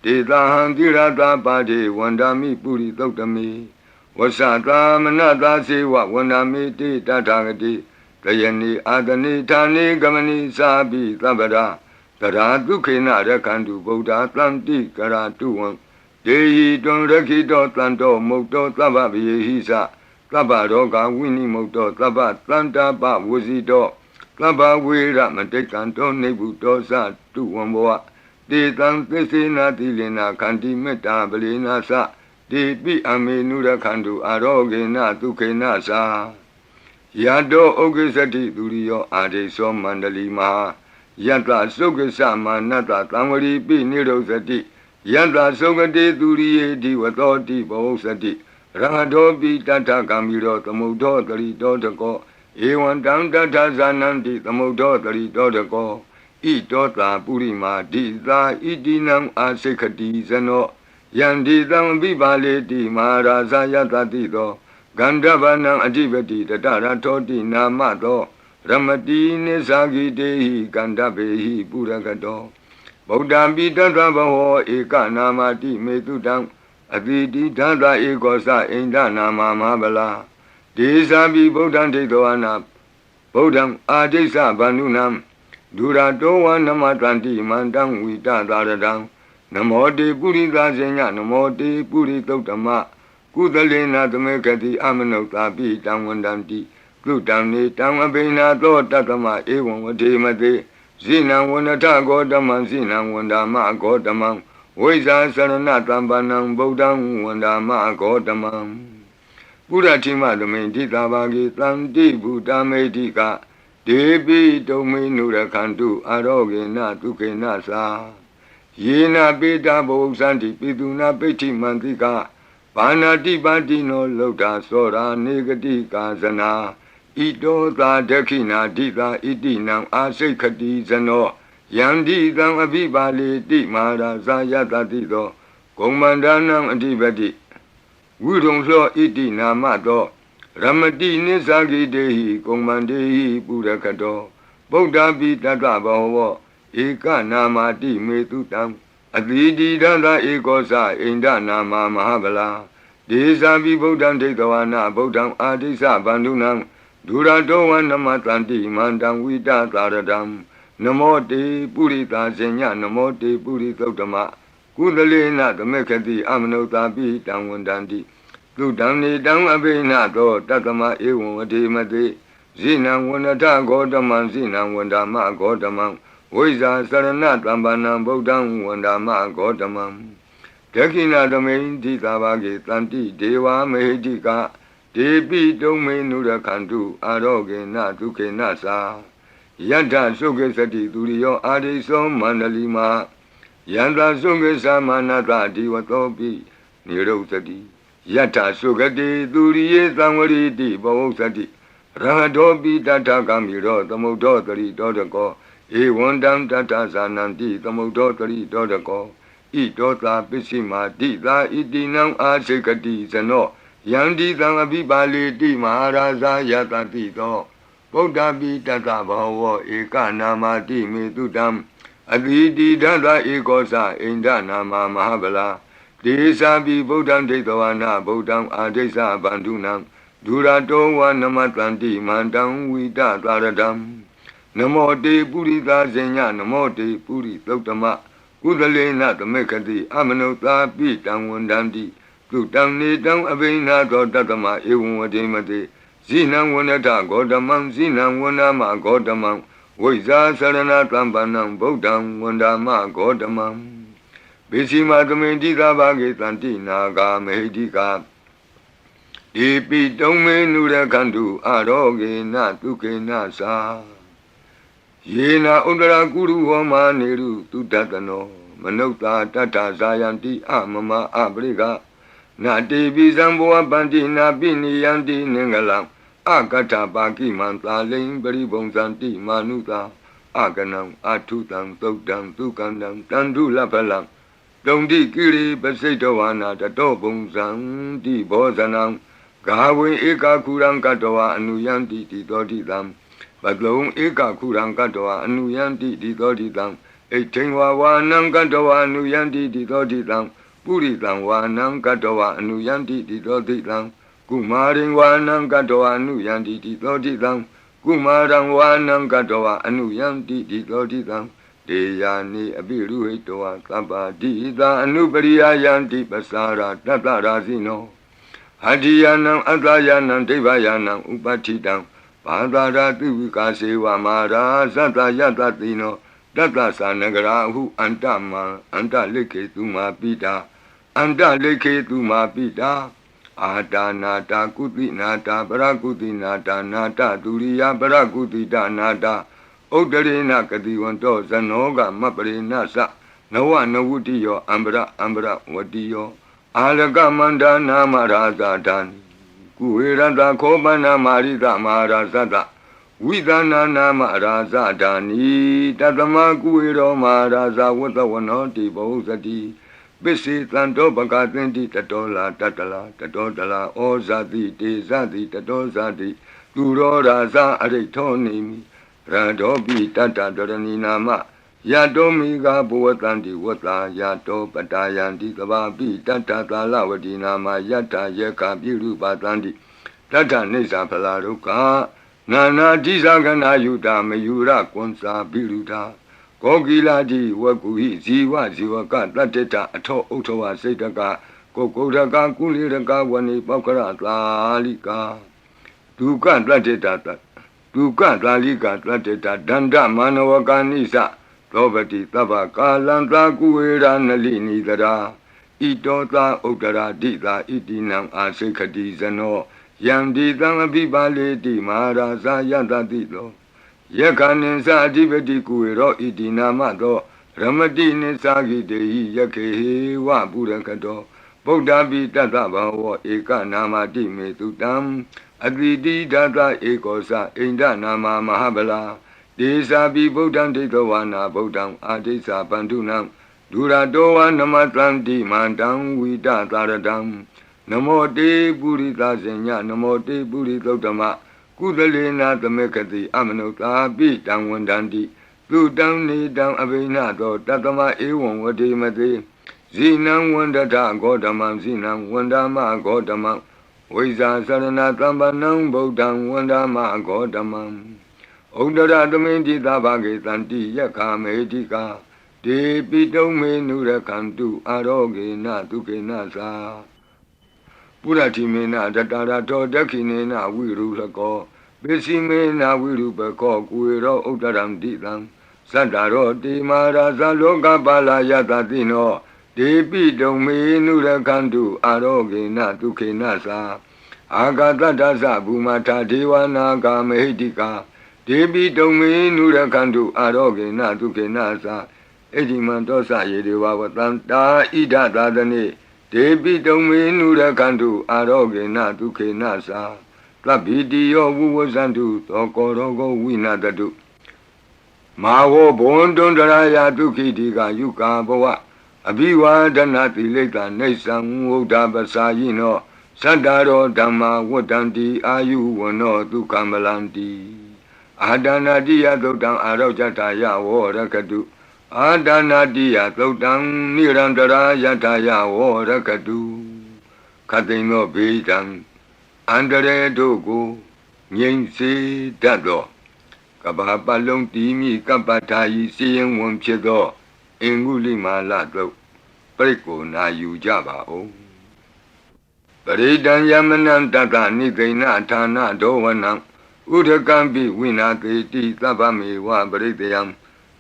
Tita Handirata Padi Wandami Puri Totami Wasata Manata Siwa Wandami Tita Tagati Kayani Adani Tani Gamani Sabi Tabada Tara Dukina Rakandu Buddha Tanti Karatuan Dehi Don Rakito Tanto Moto Tababi Hisa Tabaroga Winnie Moto Tabat Tanta Ba Wuzito Taba Wira Matekanto Nebuto Sa Tuamboa De Tantisina Tilina Kanti Meta Belina Sa De Bi Amenura Kandu Arogena Tukena Sa Yado Ogesati Durio Ade So Mandali Maha Yanta Sokasa Manata Tamari Pi Nirosati Yanta Sokati Duriye Diwatoti Bosati Rangadobi Tata Kamiro Tamudo Tari Dotako Ewan Tanta Zananti Tamudo Tari Dotako I Dota Purima Dita Idinam Asekati Zano Yandi Tam Bibale Di Maharaza Yatatito Gandavanam Adivati Tatara Toti Namato Ramati Nisagi Dehi Gandabehi Puragato Bodambi Tata Baho Eka Namati Metudam Aditi Tata Ekosa Inda Nama Mabala Desabi Bodam Tedoana Bodam Adesa Banunam Durato Namatanti Mandam Vita Daradam Namote Purita Zenya Namote Puritotama Kudalena Tamekati Amanota Pi Tamwandanti Kutani Tamabina To Tatama Ewan Vatimate Zina Wanata Godaman Zina Wandama Godamam Weza Saranatambanam Bodam Wandama Godamam Puratima Domenti Tabagi Tanti Buddha Medika Debi Domi Nurakantu Arogena Tukena Sa Yena Beta Bosanti Piduna Peti Mantika Panati Batino Loda Sora Negati Kazana Ito Ta Dekina Dita Itinam Asekati Zano Yandi Tam Abibali Di Mara Zayata Tito Komandanam Adibati Wudong Lo Itina Mato Ramati Nisagi Dehi Komandehi Purakato Bodha Bitata Baho Eka Namati Metutam Adidi Dada Ekosa Inda Nama Mahabala Desabi Bodham Tetawana Bodham Adisa Bandunam Duradowan Namatanti Mandam Vita Taradam Namote Purita Senya Namote Puritotama Kudalena Tamekati Amanota Pi Tamwandanti Kudamni Tam Abena To Tatama Ewan Vatimate Zina Wanata Godaman Zina Wandama Godaman Weza Sarana Tambanam Bodham Wandama Godamam Tekina Domain Titabagi Tanti Deva Mehedika Debi Domain Nurakantu Aroge Natuke Nasa ယတ္ထသုခေသတိသူရိယောအာရိသောမန္တလီမာယန္တာသုခေသမနတဒီဝသောပိနိရုသတိယတ္ထသုခတိသူရိယေသံဝရိတိဘဝသတိရဟတောပိတတ္ထကမိရောသမုဒ္ဒောတရိတောတကောဧဝံတံတတ္ထဇာနန္တိသမုဒ္ဒောတရိတောတကောဣတောသာပစ္စည်းမာတိသာဣတိနံအာစေကတိဇနောယန္တိသံအဘိပါလေတိမဟာရာဇာယတတိသောဗုဒ္ဓပိတတဘောဝဧကနာမတိမေတုတံအတိတိဒသဧကောသအိန္ဒနာမမဟာဗလာဒေသာပိဗုဒ္ဓံဒိဋ္ဌဝနာဗုဒ္ဓံအာဒိသဗန္ဓုနံဒုရတောဝနမတန္တိမန္တံဝိတသာရတံနမောတေပုရိသဇညနမောတေပုရိသုတ္တမကုသလေနသမေခတိအမနုသာပိတံဝန္တံတိသုတံနေတံအဘိနာသောတတမဧဝံဝတိမတိဇိနံဝနထဂေါတမံဇိနံဝနမဂေါတမံဝိဇာသရဏတံပန္နံဗုဒ္ဓံဝန္ဒမဂေါတမံဘေစီမသမေတိသာဘာဂေတန္တိနာဂာမေဟိတိကာဒီပိတုံမေနုရခန္တုအာရောဂေနတုကေနသာယေနာဥဒရာကုရုဟောမာနေရုတုတတနောမနုဿာတတ္ထဇာယံတိအမမအပရိကနာတိပိဇံဘောပန္တိနာပိနိယံတိနင်္ဂလံအကတ္ထပါကိမံသာလိံပရိဘုံဇန္တိမာနုသာအကနံအထုတံသုတ်တံသုကန္တံတန္တုလဖလံတုံတိကိရိပစိတဝါနာတတောဘုံဇံတိဘောဇနံဂါဝေဧကခုရံကတဝအနုယံတိတိသောတိတံပတလုံဧကခုရံကတဝအနုယံတိတိသောတိတံဣဋ္ဌိဝါဝါနံကတဝအနုယံတိတိသောတိတံပုရိတံဝါနံကတဝအနုယံတိတိသောတိတံကုမာရိဝါနံကတဝအနုယံတိတိသောတိတံကုမာရံဝါနံကတဝအနုယံတိတိသောတိတံဒေယာနိအပိရုဟိတဝသဗ္ဗတိသာအနုပရိယယံတိပစာရာတတရာဇိနောဟတ္တိယနံအတ္တယနံဒိဗ္ဗယနံဥပဋ္ဌိတံဘာသာရာတိဝိကာစေဝမာရာသတ္တယတတိနောတတ္တသနဂရာဟုအန္တမံအန္တလိခေတုမာပိတာအန္တလိခေတုမာပိတာအာတာနာတာကုတိနာတာပရကုတိနာတာနာတဒုရိယပရကုတိတနာတာဥဒ္ဒရေနကတိဝန္တောဇနောကမပရိနသနဝနဝုတိယောအံပရဝတိယောအာလကမန္တနာမရာဇာတံကုဝေရတခောပနာမာရိတမဟာရာဇတဝိသနာနာမရာဇဒာနိတတမကုဝေရောမဟာရာဇဝတ္တဝနောတိဘောဇတိပစ္စေတံတောပကသင်တိတတောလာတတလာတတောတလာဩဇာတိတေဇတိတတောဇာတိသူရောရာဇအရိထောနေမိရတောပိတတတရဏီနာမယတောမိဂဘဝတန္တိဝတ္တာယတောပတာယန္တိကဘာပိတတသာလဝတိနာမယတ္တယေကပိရုပတန္တိတတ္ထနေသဖလာဒုက္ခနာနာတိသကနာယုတာမယုရကွန်စာပိရုတာကောကိလာတိဝကုဟိဇီဝဇီဝကတတ္တတအထောဥထဝစိတ်တကကိုကုဒကကုလိရကဝဏိပောက္ခရသာလိကာဒုက္ခတတ္တတဒုက္ခသာလိကာတတ္တတဒန္တမနဝကာနိသသောပတိသဗ္ဗကာလံသာကုဝေရနလိနိတရာဣတောသာဥဒ္ဒရာတိသာဣတိနံအာစိခတိဇနောယံဒီတံအပိပါလေတိမဟာရာဇာယတတိသောယက္ခဏိသအဓိပတိကုဝေရောဣတိနာမသောရမတိနိသဂိတေဟိယခေဟေဝပုရကတောဗုဒ္ဓပိတတဗဝေဧကနာမတိမေတုတံအတိတိဒသဧကောသအိန္ဒနာမမဟာဗလာဒေသာပိဗုဒ္ဓံဒိဋ္ဌဝါနာဗုဒ္ဓံအာဒိသပန္တုနံဒုရတောဝနမတံတိမန္တံဝိတသာရတံနမောတေပုရိသဇညနမောတေပုရိသုတ္တမကုသလေနာသမေကတိအမနုသာပိတံဝန္တန္တိသုတံနေတံအဘိနသောတတမဧဝံဝတိမတိဇိနံဝန္တထဂေါတမံဇိနံဝန္ဒမဂေါတမံဝိဇာသရဏတံပနံဗုဒ္ဓံဝန္ဒမဂေါတမံဩဒရသမိန်တိသဘာဂေတန္တိယက္ခမေတိကာဒေပိတုံမေနုရခန္တုအာရောဂေနတုကေနသာပုရတိမေနတတရာတောဒက္ခိနေနဝိရုလကောပိစီမေနဝိရုပကောကုဝေရောဥဒ္ဒရံတိတံသတ္တရောတိမာရာဇလောကပါလာယတတိနောဒေပိတုံမေနုရခန္တုအာရောဂေနတုခေနသာအာဂတတ္တသဘူမထာဒေဝနာဂာမေဟိတိကာဒ ဒေပိတုံမေနုရခန္တုအာရောဂေနဒုက္ခေနသာအဒီမံတောစယေဒေဝဝတံတာဣဒသာသနေဒေပိတုံမေနုရခန္တုအာရောဂေနဒုက္ခေနသာသဗ္ဗိတိယောဝုဝဇန္တုသောကောရောဂောဝိနာတတုမာဝောဘွန်တွန်တရာယဒုက္ခိတိကယုကာဘဝအဘိဝါဒနာတိလိတ္တနေသံဝုဒ္ဓပစာယိနောသတ္တရောဓမ္မာဝတ္တံတိအာယုဝနောဒုက္ခမလန္တိအာဒနာတိယသုတ်တံအာရောဇတာယဝောရကတုအာဒနာတိယသုတ်တံနိရန္တရာယထာယဝောရကတုခတိန်သောဘေးတံအန္တရေတို့ကိုငြိမ်စေတတ်သောကဘာပလုံးတီမိကပ္ပထာယီစီရင်ဝန်ဖြစ်သောအင်္ဂုလိမာလသုတ်ပရိကိုနာယူကြပါဦးပရိဒံယမနံတတနိသိဏဌာနဒောဝနံဥဒကံပိဝိနာတိတိသဗ္ဗမေဝပရိတယံ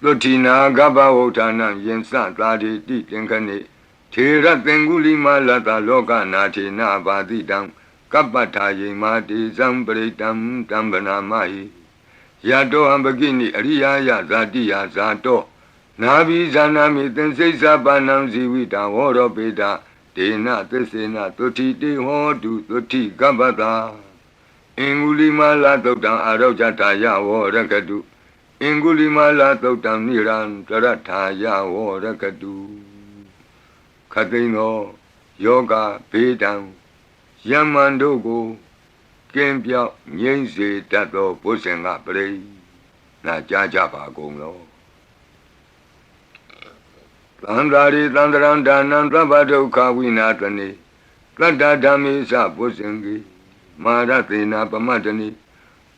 သုတိနာကပ္ပဝုဌာနံယင်စသာတိတိသင်္ခဏိထေရသင်္ဂုလိမာလတလောကနာထေနဘာတိတံကပ္ပထာယေမာတိဇံပရိတံတံဗနာမဟိယတောဟံပကိနိအရိယာယဇာတိယဇာတောနာဘိဇာနာမိသင်္စိစ္ဆပါဏံဇီဝိတံဝောရောပေတဒေနသစ္စေနသုတိတေဟောတုသုတိကပ္ပတာအင်္ဂုလိမာလသုတ်တံအာရောဇတာယဝောရကတုအင်္ဂုလိမာလသုတ်တံနိရန္တရထာယဝောရကတုခတိန်သောယောဂဘေးတံယမန်တို့ကိုကင်းပြောက်ငြိမ့်စေတတ်သောဘုဇင်ကပရိနာကြားကြပါကုန်လောသန္တာရိသန္တရံဒါနံသဗ္ဗဒုက္ခဝိနာတနိတတ္တဓမ္မေသဘုဇင်ကိမာရသေနာပမတ္တနိ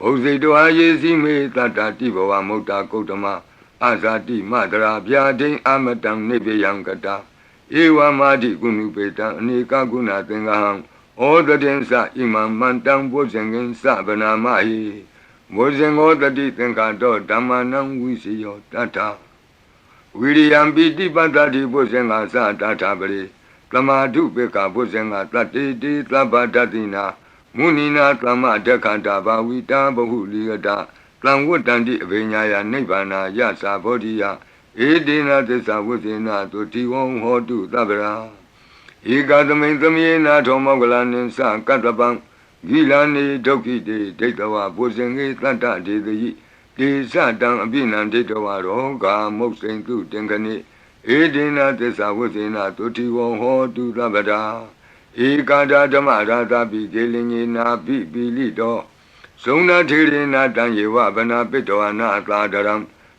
ဘုဇိတောအာယေစီမေတတ္တတိဘဝမုတ်တာကုတ္တမအာဇာတိမတရာဗျာဒိအမတံနိဗ္ဗယံကတာဧဝမာတိကုဏုပေတံအနေကကုဏသင်္ဃဟံဩတတိသဣမံမန္တံဘုဇင်ကင်သဗနာမဟိဘုဇင်္ဂောတတိသင်္ခါတောဓမ္မနံဝိစီယောတတ္ထဝိရိယံပိတိပတ္တိဘုဇင်္ဂသတတ္ထပရိသမာဓုပေကဘုဇင်္ဂတတ္တိတိသဗ္ဗတတိနာမုနိနာသမဒက္ခန္တာဘာဝိတာဘဟုလိယတာသံဝတ္တန္တိအဘိညာယနိဗ္ဗာနာယသာဘောဓိယဧဒေနသစ္စာဝိဇေနသုတိဝံဟောတုသဗ္ဗရာဧကသမိန်သမေနာထောမောကလနိသကတ္တပံဂိလာနေဒုက္ခိတေဒိဋ္ဌဝဘုဇင်္ဂေတတ္တဒေတိတေသတံအပိနံဒိဋ္ဌဝရောဂာမုတ်စိန်တုတင်ခဏိဧဒေနသစ္စာဝိဇေနသုတိဝံဟောတုသဗ္ဗရာဧကာဒဓမ္မရာသပိကေလင်ညေနာပိပိလိတောဇုံနာထေရေနာတံယေဝဗနာပိတောနာသာဒရံ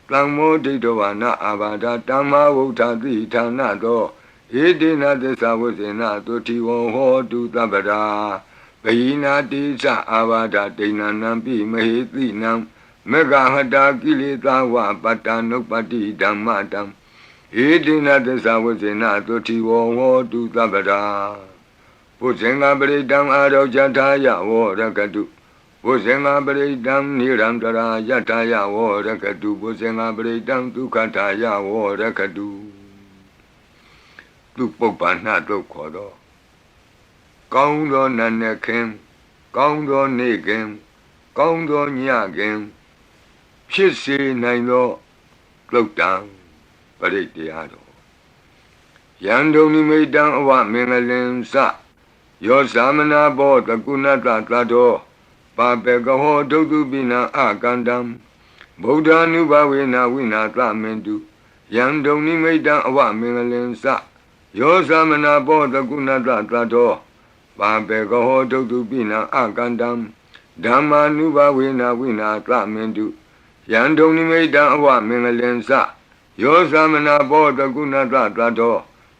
သံမောဒိဋ္ဌဝနာအာဘာဒတမ္မာဝုဋ္ဌတိဌာနတောဧတေနသစ္စာဝိဇေနသုတိဝံဟောတုသဗ္ဗရာဘိနာတိသအာဘာဒဒိဏနံပိမဟေတိနံမေဃဟတာကိလေသာဝပတ္တနုပ္ပတိဓမ္မတံဧတေနသစ္စာဝိဇေနသုတိဝံဟောတုသဗ္ဗရာဘုဇင်္ဂပရိတံအာရောဇထာယဝောရကတုဘုဇင်္ဂပရိတံနိရန္တရာယထာယဝောရကတုဘုဇင်္ဂပရိတံဒုက္ခထာယဝောရကတုသူပုပ္ပန္နတုတ်ခေါ်တော့ကောင်းသောနတ်နဲ့ခင်ကောင်းသောနေ့ခင်ကောင်းသောညခင်ဖြစ်စေနိုင်သောသုတ်တံပရိတရားတော်ယံဒုံနိမိတံအဝမင်္ဂလင်စယောသမနာဘောတကုဏတသတ္တောပါပေကဟောဒုက္တုပိနံအကန္တံဗုဒ္ဓ ानु ဘဝေနဝိနာသမင်တုယံဒုံနိမိတံအဝမင်္ဂလင်စယောသမနာဘောတကုဏတသတ္တောပါပေကဟောဒုက္တုပိနံအကန္တံဓမ္မာနုဘဝေနဝိနာသမင်တုယံဒုံနိမိတံအဝမင်္ဂလင်စယောသမနာဘောတကုဏတသတ္တော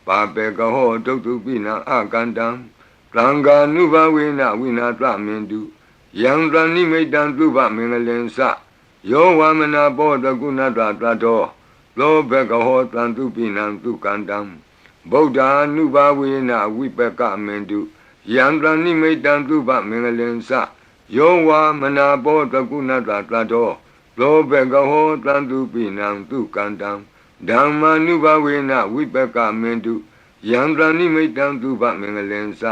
ပါပေကဟောဒုက္တုပိနံအကန္တံသံဃာနုဘဝေနဝိနာသမင်တုယံတဏိမိတံသုဘမင်္ဂလင်စယောဝမနာဘောတကုဏတသတ္တောသောဘကဟောတံသူပိနံသူကန္တံဗုဒ္ဓ ानु ဘဝေနဝိပကမင်တုယံတဏိမိတံသုဘမင်္ဂလင်စယောဝမနာဘောတကုဏတသတ္တောသောဘကဟောတံသူပိနံသူကန္တံဓမ္မာနုဘဝေနဝိပကမင်တုယံတဏိမိတံသုဘမင်္ဂလင်စ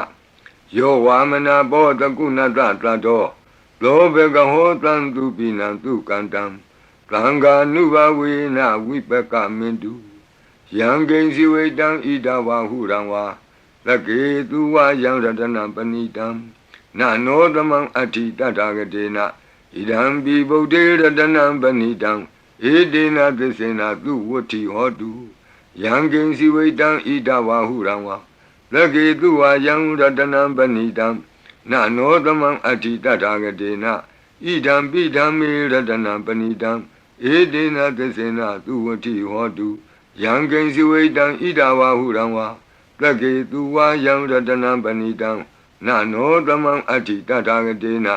ယောဝါမနာဘောတကုဏတသတ္တောသ လောဘကဟောတံသူပိနံသူကန္တံသံဃာနုဘဝေနဝိပကမင်တုယံကိဉ္စီဝိတံဣဒဝဟုရံဝါသကေသူဝယံရတနံပဏိတံနနောသမံအဋ္ဌိတတဂတေနဣဒံပိဗုဒ္ဓေရတနံပဏိတံဧတေနသစ္စေနသူဝတ္ထိဟောတုယံကိဉ္စီဝိတံဣဒဝဟုရံဝါသကေသူဝယံရတနံပဏိတံနနောသမံအဋ္ဌိတတဂတေနဣဒံပိဓမ္မေရတနံပဏိတံဧတေနသစ္စေနသူဝတ္ထိဟောတုယံကိဉ္စီဝိတံဣဒဝဟုရံဝါသကေသူဝယံရတနံပဏိတံနနောသမံအဋ္ဌိတတဂတေနဣ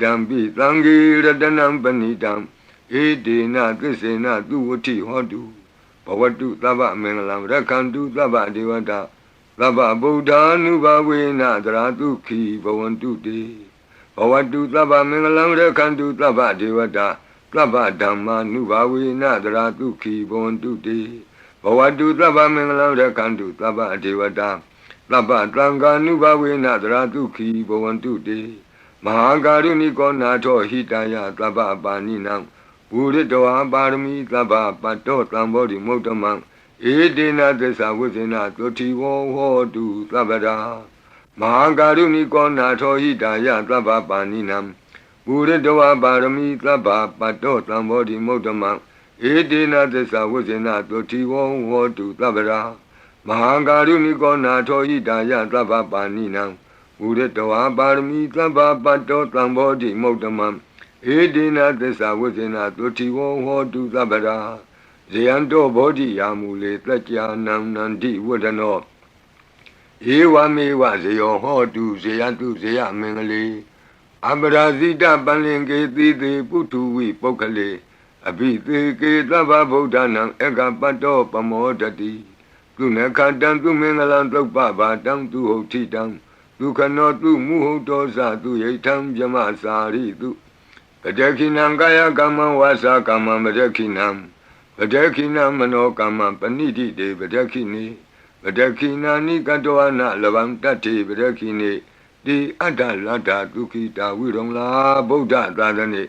ဒံပိသံဃေရတနံပဏိတံဧတေနသစ္စေနသူဝတ္ထိဟောတုဘဝတုသဗ္ဗမင်္ဂလံရက္ခန္တုသဗ္ဗဒေဝတာသဗ္ဗဗုဒ္ဓ ानु ဘဝေနသရတုခိဘဝန္တုတေဘဝတုသဗ္ဗမင်္ဂလံရက္ခန္တုသဗ္ဗဒေဝတာသဗ္ဗဓမ္မာနုဘဝေနသရတုခိဘဝန္တုတေဘဝတုသဗ္ဗမင်္ဂလံရက္ခန္တုသဗ္ဗဒေဝတာသဗ္ဗသံဃာနုဘဝေနသရတုခိဘဝန္တုတေမဟာကာရုဏိကောနာထောဟိတယသဗ္ဗပါဏိနံပုရိတောပါရမီသဗ္ဗပတ္တောသံဘောဓိမုဒ္ဓမံဧတေနသစ္စာဝိဇ္ဇေနသုတိဝဟောတုသဗ္ဗရာမဟာကာရုဏိကောနာထောဟိတယသဗ္ဗပါဏိနံပုရိတောပါရမီသဗ္ဗပတ္တောသံဘောဓိမုဒ္ဓမံဧတေနသစ္စာဝိဇ္ဇေနသုတိဝဟောတုသဗ္ဗရာမဟာကာရုဏိကောနာထောဟိတယသဗ္ဗပါဏိနံပုရိတောပါရမီသဗ္ဗပတ္တောသံဘောဓိမုဒ္ဓမံဧတေနသစ္စာဝိဇ္ဇေနသုတိဝဟောတုသဗ္ဗရာဇယံတောဘောဓိယာမူလေတက္ကြာနံနန္တိဝဒနောဧဝမေဝဇယောဟောတုဇယတုဇယမင်္ဂလေအပရာဇိတပလင်ကေတိတေပုထုဝိပုဂ္ဂလေအဘိသေကေသဗ္ဗဗုဒ္ဓနံဧကပတ္တောပမောဒတိသူနခတံသူမင်္ဂလံသုပ္ပဘာတံသူဟုတ်ထိတံဒုက္ခနောသူမုဟုတ်တောဇသူယိထံဗြမစာရိတုပတခိနံကာယကမ္မဝါစာကမ္မပတခိနံပတခိနမနောကမ္မပဏိတိတေပတခိနေပတခိနာနိကတောအနလဗံတတ္တိပတခိနေတိအတ္တလတ္တဒုက္ခိတာဝိရုံလာဗုဒ္ဓသာသနေ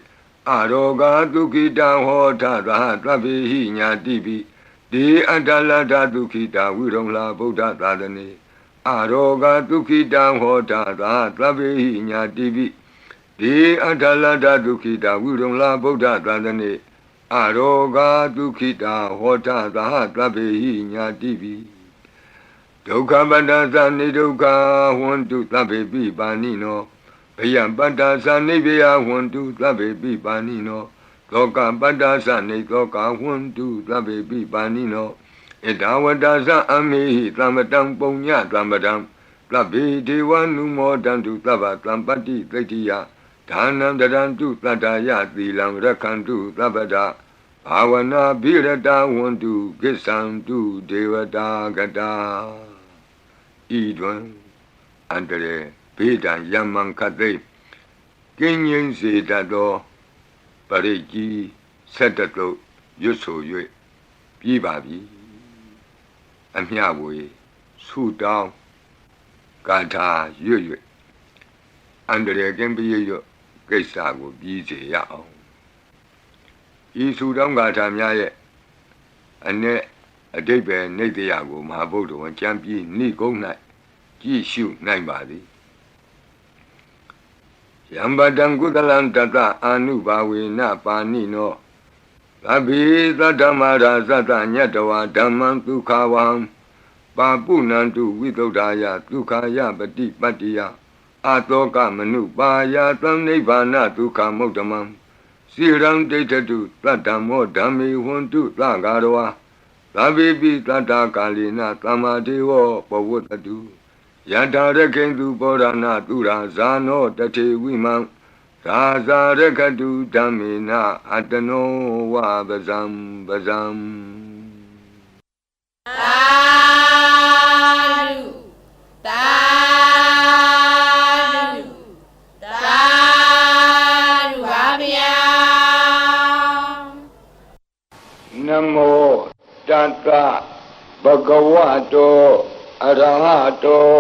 အရောဂဒုက္ခိတံဟောထသဟသဗ္ဗေဟိညာတိပိတိအတ္တလတ္တဒုက္ခိတာဝိရုံလာဗုဒ္ဓသာသနေအရောဂဒုက္ခိတံဟောထသဟသဗ္ဗေဟိညာတိပိတိအတ္တလတ္တဒုက္ခိတာဝိရုံလာဗုဒ္ဓသာသနေအရောဂဒုက္ခိတာဟောထသဟသဗ္ဗေဟိညာတိပိဒုက္ခပတ္တသနိဒုက္ခဟွန္တုသဗ္ဗေပိပါဏိနောဘယံပတ္တသနိဗ္ဗယဟွန္တုသဗ္ဗေပိပါဏိနောသောကပတ္တသနိသောကဟွန္တုသဗ္ဗေပိပါဏိနောဣဒဝတ္တသအမေဟိသမ္ပတံပုညသမ္ပတံသဗ္ဗေဒေဝနုမောတံတုသဗ္ဗသံပတ္တိသိတ္တိယဒါနံတရံတုတတ္တယသီလံရက္ခန္တုသဗ္ဗတာဘာဝနာဘိရတဝန္တုကိစ္ဆံတုဒေဝတာကတာဤတွင်အန္တရေဘေးဒံယမံခသိကင်းငြိမ်းစေတတ်သောပရိကြီးဆက်တတုရွတ်ဆို၍ပြီးပါပြီအမျှဝေဆုတောင်းကာထာရွတ်၍အန္တရေကင်းပြည့်ရွတ်ကိစ္စကိုပြီးစေရအောင်ဤဆုတောင်းကာထာများရဲ့အ내အဓိပ္ပာယ်နိတ္တယကိုမဟာဗုဒ္ဓဝံကျမ်းပြီးနိဂုံး၌ကြည့်ရှုနိုင်ပါသည်ယံပတံကုသလံတတအာနုဘာဝေနပါဏိနောသဗ္ဗေသတ္တမရာသတ္တညတဝါဓမ္မံဒုက္ခဝံပါပုဏ္ဏံတုဝိသုဒ္ဓာယဒုက္ခယပတိပတ္တိယအာတောကမနုပါယသံနိဗ္ဗာနဒုက္ခမုဒ္ဓမံစိရံဒိဋ္ဌတုသတ္တမောဓမ္မေဟွန္တုသဂါရဝါသဗ္ဗေပိတတ္တကာလိနသမ္မာဒေဝပဝတ္တုယထာရခိန္တုပောရဏသူရာဇာနောတထေဝိမံသာဇာရခတုဓမ္မေနအတနောဝပဇံပဇံ
သာဓုသာဓုသာဓုပါဗျာ
နမောတတ္တဘဂဝတောအရဟတော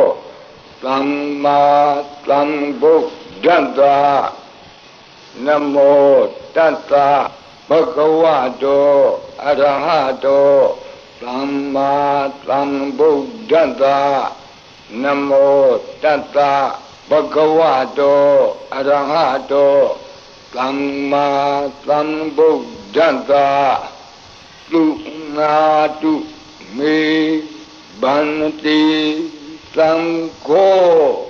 သမ္မာသမ္ဗုဒ္ဓတ္တ Namo Tassa Bhagavato Arahato Samma Sambuddhassa Namo Tassa Bhagavato Arahato Samma Sambuddhassa Lunatu Me Bhanti Sangho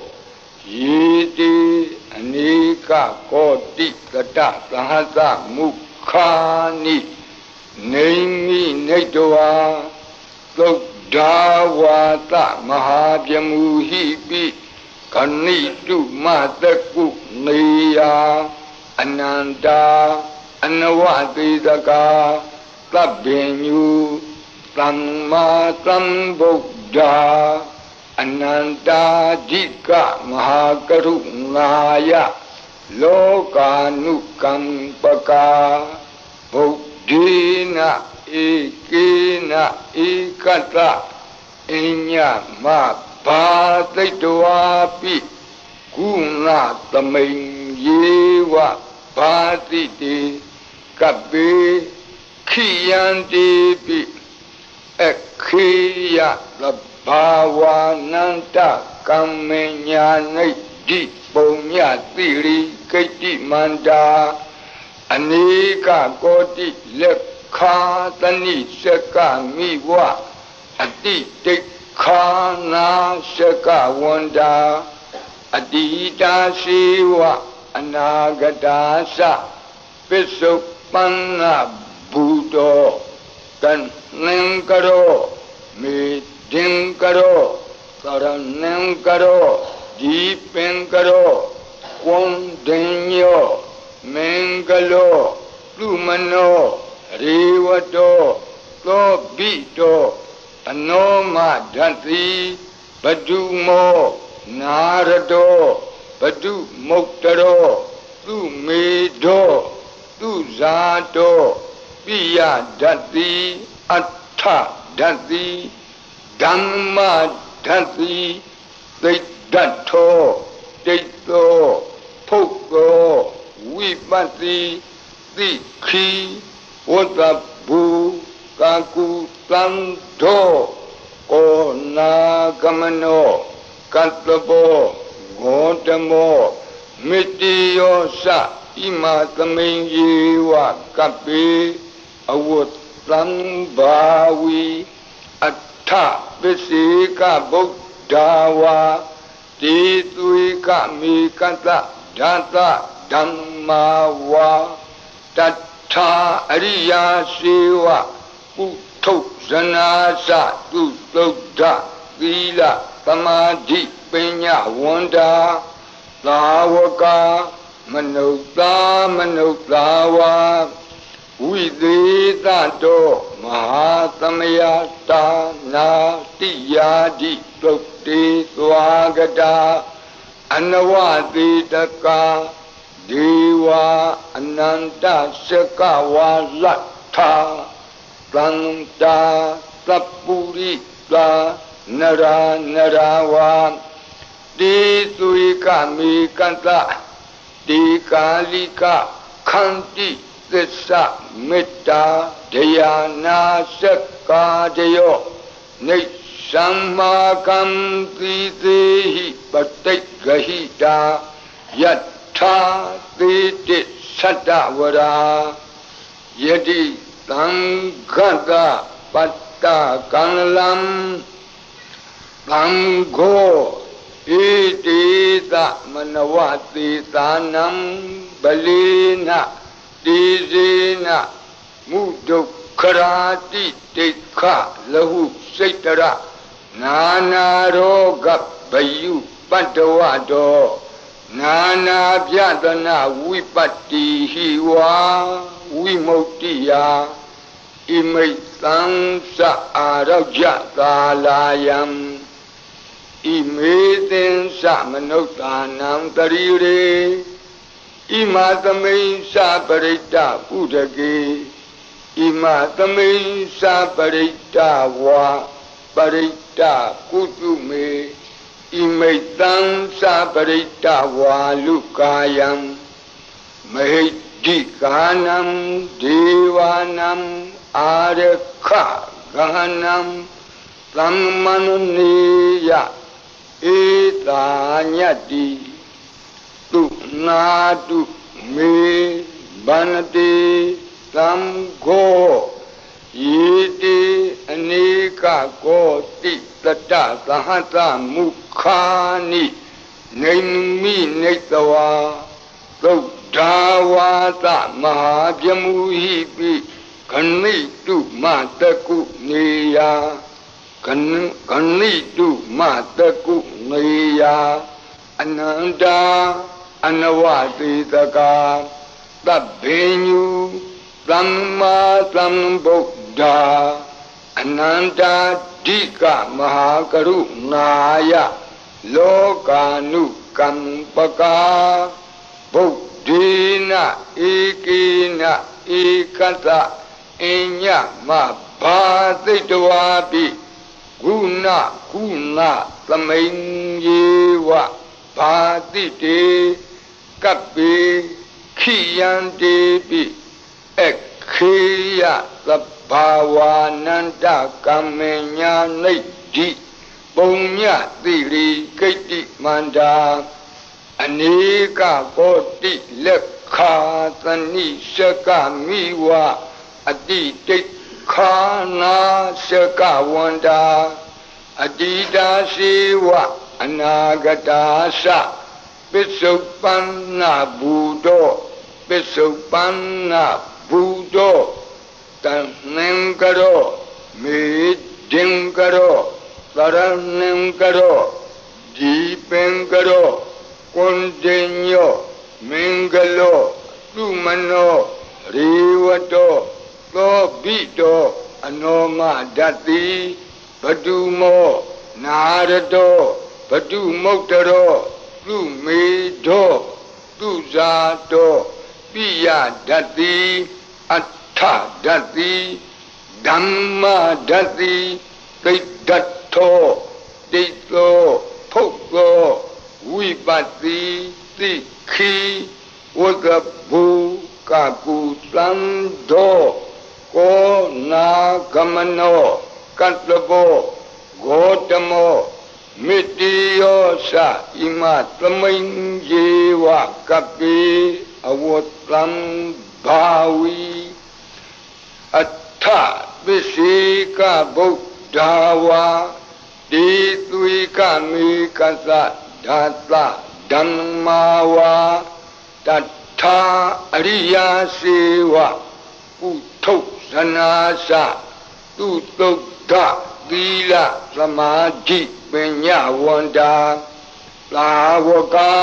Yiti Anika Koti Kata Sahasa Mukhani Naimi Naitwa Lodawata Mahabhyamuhipi Kanitu Mataku Niya Ananda Anavadidaka Tabbinyu Samma Sambuddha Ananda Jika Mahakarunaya Lokanukampaka Buddhina Ikina Ikata Inya Mabhataitwapi Guna Taming Yewa Bhatiti Kabe Khiyanti Pi Ekhiya Bhavananta Kamenya Di Punya Tiri Keti Manda Anika Koti Lekha Tani Seka Miwa Adi Tekhana Seka Wanda Adita Siwa Anagadasa Pisupana Buddha Kan Nengkaro Meeting Karo Karanam Karo Deepin Karo Kondinyo Mengalo Lumano Rivato Lobito Anoma Dhanti Badumo Narado Badu Moktaro Lumedo Luzato Piya Dhanti Atta Dhanti Dhamma Dhanti Dato Dato Poko Vipati Dikhi Wadabu Kaku Tanto Ona Kamano Katlabo Godamo Mitiyosa Ima Kaminjiwa Kapi Awut Lambawi Atta Visika Buddhawa Tituika Mikata Data Dhammawa Tattha Ariya Siva Utto Zanasa Tuttodha Vila Samadhi Pinya Wanda Lavaka Manutawa Viditato Mahasamayata Natiyadi Tukti Swagata Anavaditaka Deva Ananta Sakawa Latha Santa Sapurita Nara Narawa Disuika Mikanta Dikalika Kanti Tissa Metta Dhyana Sakka Dayo Nishammakam Tidehi Patigahita Yatha Titi Sattavara Yadi Tangata Patta Kanalam Tango Itita Manavati Tanam Balina Dizina Mudukharati Tekha Lahu Saitara Nana Roga Bayu Padavado Nana Vyadana Vipati Hiwa Vimotiya Imaitam Sa Araja Talayam Imaitin Sa Manotanam Tarire Imatamain Saparita Udagi Imatamain Saparita Wa Parita Kutume Imaitam Saparita Wa Lukayam မဟိတိကာနံဒေဝနံအာရခဂဟနံသမ္မနနိယဧတာညတ္တိတုနာတုမေဗန္တိသံဃောယေတိအနေကကောတိတတသဟတမုခာနိနေမိနေတဝါသုဒ္ဓဝါသမဟာပြမူဟိပိခဏိတုမတကုနေယခဏိတုမတကုနေယအနန္တာအနဝတိတကာသဗ္ဗညုသမ္မာသမ္ဗုဒ္ဓအနန္တာဓိကမဟာကရုဏာယလောကာနုကမ္ပကာဗုဒ္ဓေနဧကေနဧကတအညမဘာသိတဝါပိဂုဏကုဏသမိန်ယေဝဘာတိတေကပ္ပေခိယံတေပိခေယသဗ္ဗဝါနန္တကမ္မညာနိဒ္ဓိပုံညတိရိကိတ္တိမန္တာအနေကကောတိလက်ခာသနိရှကမိဝအတိတိခာနာရှကဝန္တာအတိတာရှိဝအနာဂတာသပစ္စုပန္နဘူတောပစ္စုပန္နဘူတောတဏ္ဏံကရောမေဒင်ကရောသရဏံကရောဒီပင်ကရောကွန်တင်ညောမင်္ဂလောသုမနောရေဝတောသောဘိတောအနောမဒတ္တိဘတုမောနာရတောဘတုမုတ်တရောသုမေတောသုဇာတောပိယဒတ္တိအဋ္ဌဒတ္တိဓမ္မဒတ္တိသိတ္တထောတိတ္တောဖုတ်သောဝိပတ္တိသိခိဝကဘူကကုသံသောကောနာဂမနောကတ္တဘောဂေါတမောမေတ္တိယောသဣမသမိန်ယေဝကပိအဝတ္တံဘာဝီအထပစ္စေကဗုဒ္ဓဝါတိသွေကမေကသဓာတဓမ္မာဝါတထာအရိယာစေဝကုထုဇနာသသူတုဒ္ဓသီလသမာဓိပညာဝန္တာသာဝကာ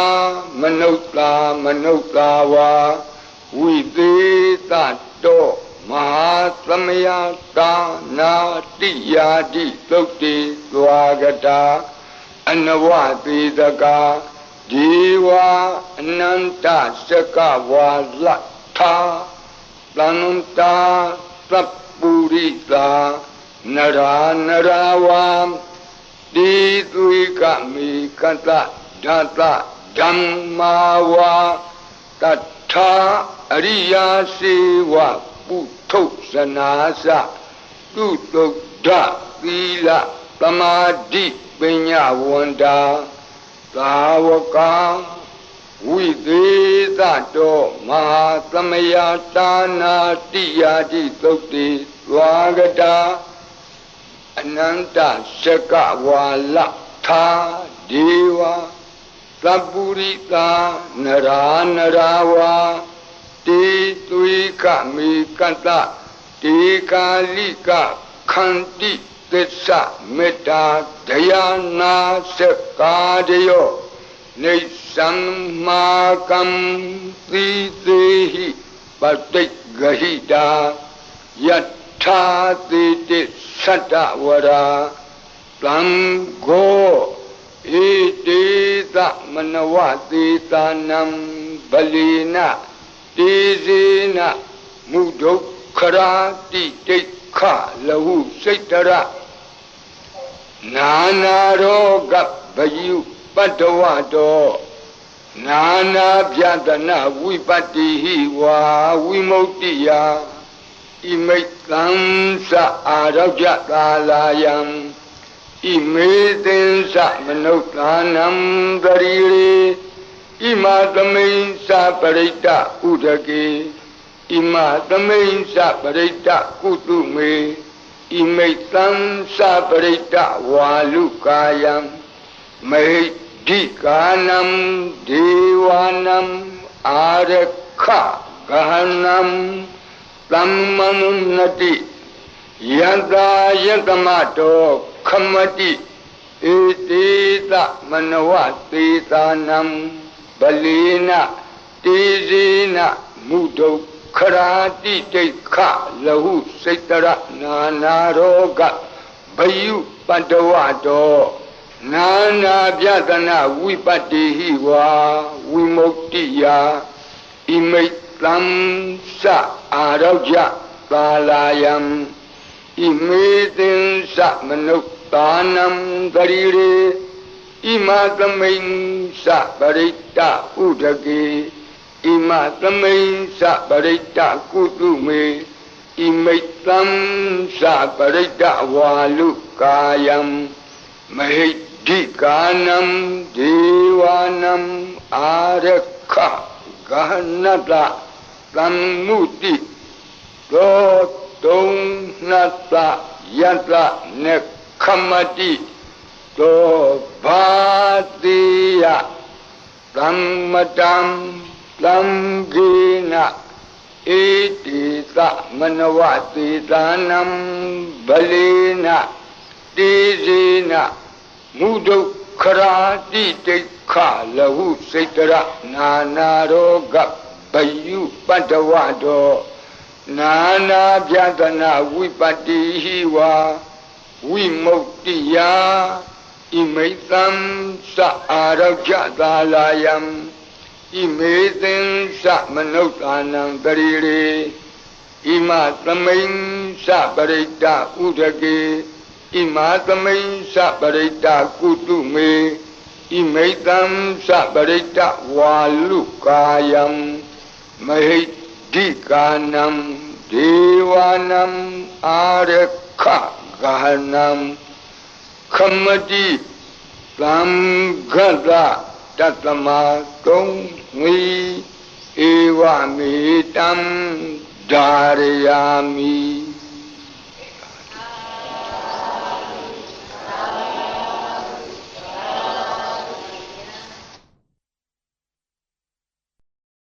မနုဿာမနုဿာဝါဝိသေသတောမဟာသမယတာနာတိယာတိသုတ်တိသွားကတာအနဝတိတကာဒီဝအနန္တစကဝါလထာသန္တာသပ္ပုရိတာနရာနရာဝံတိသွေကမေကတဓာတဓမ္မာဝါတထာအရိယာစေဝပုထုဇနာသသူတုဒ္ဓသီလသမာဓိပညာဝန္တာသာဝကဝိသေသတောမဟာသမယတာနာတိယာတိသုတ်တိသွားကတာအနန္တစကဝါလထာဒေဝသပ္ပုရိတာနရာနရာဝါတေသွေကမေကတတေကာလိကခန္တိသစ္စာမေတ္တာဒယာနာစကာတယောနေသံမာကံသီသေဟိပတိဂဟိတာယထာတိတိသတ္တဝရာသံဃောဣတိသမနဝတိသာနံဗလိနတေဇေနမုဒုက္ခရာတိတိခလဟုစိတ်တရနာနာရောဂဗယုပတ္တဝတော Nana Pyatana Vipatihi wa Vimuktiya Imaitansa Arajatalayam Imaitansa Manuktanam Dariri Imatamensa Parita Udaki Imatamensa Parita Kutume Imaitansa Parita Walukayam Dikanam Devanam Arakha Gahanam Tammanunati Yada Yadamato Kamati Etita Manavati Tanam Balina Tizina Mudo Karati Teka Lahu Setara Nanaroga Bayu Pandavato Nana Pyatana Vipatihi wa Vimuktiya Imaitam sa Araja Palayam Imaitin sa Manuktanam Darire Imatamain sa Parita Udaki Imatamain sa Parita Kutume Imaitam sa Parita Walukayam Dikanam Devanam Arakha Gahanata Tammuti Donata Yata Nekhamati To Bhatiya Tammatam Tamgina Etita Manavati Tanam Balina Tizina Mudo Karati Tekha Lahu Setara Nanaroga Bayu Pandavado Nana Pyatana Vipatihi wa Vimuktiya Imaitam sa Arajatalayam Imaitam sa Manuktanam Dariri Imatamain sa Parita Udaki Imatamain sa Parita Kutume Imaitam sa Parita Walukayam Dikanam Devanam Arakha Gahanam Kamati Tamgata Tatamatum Mi Evamitam Dharayami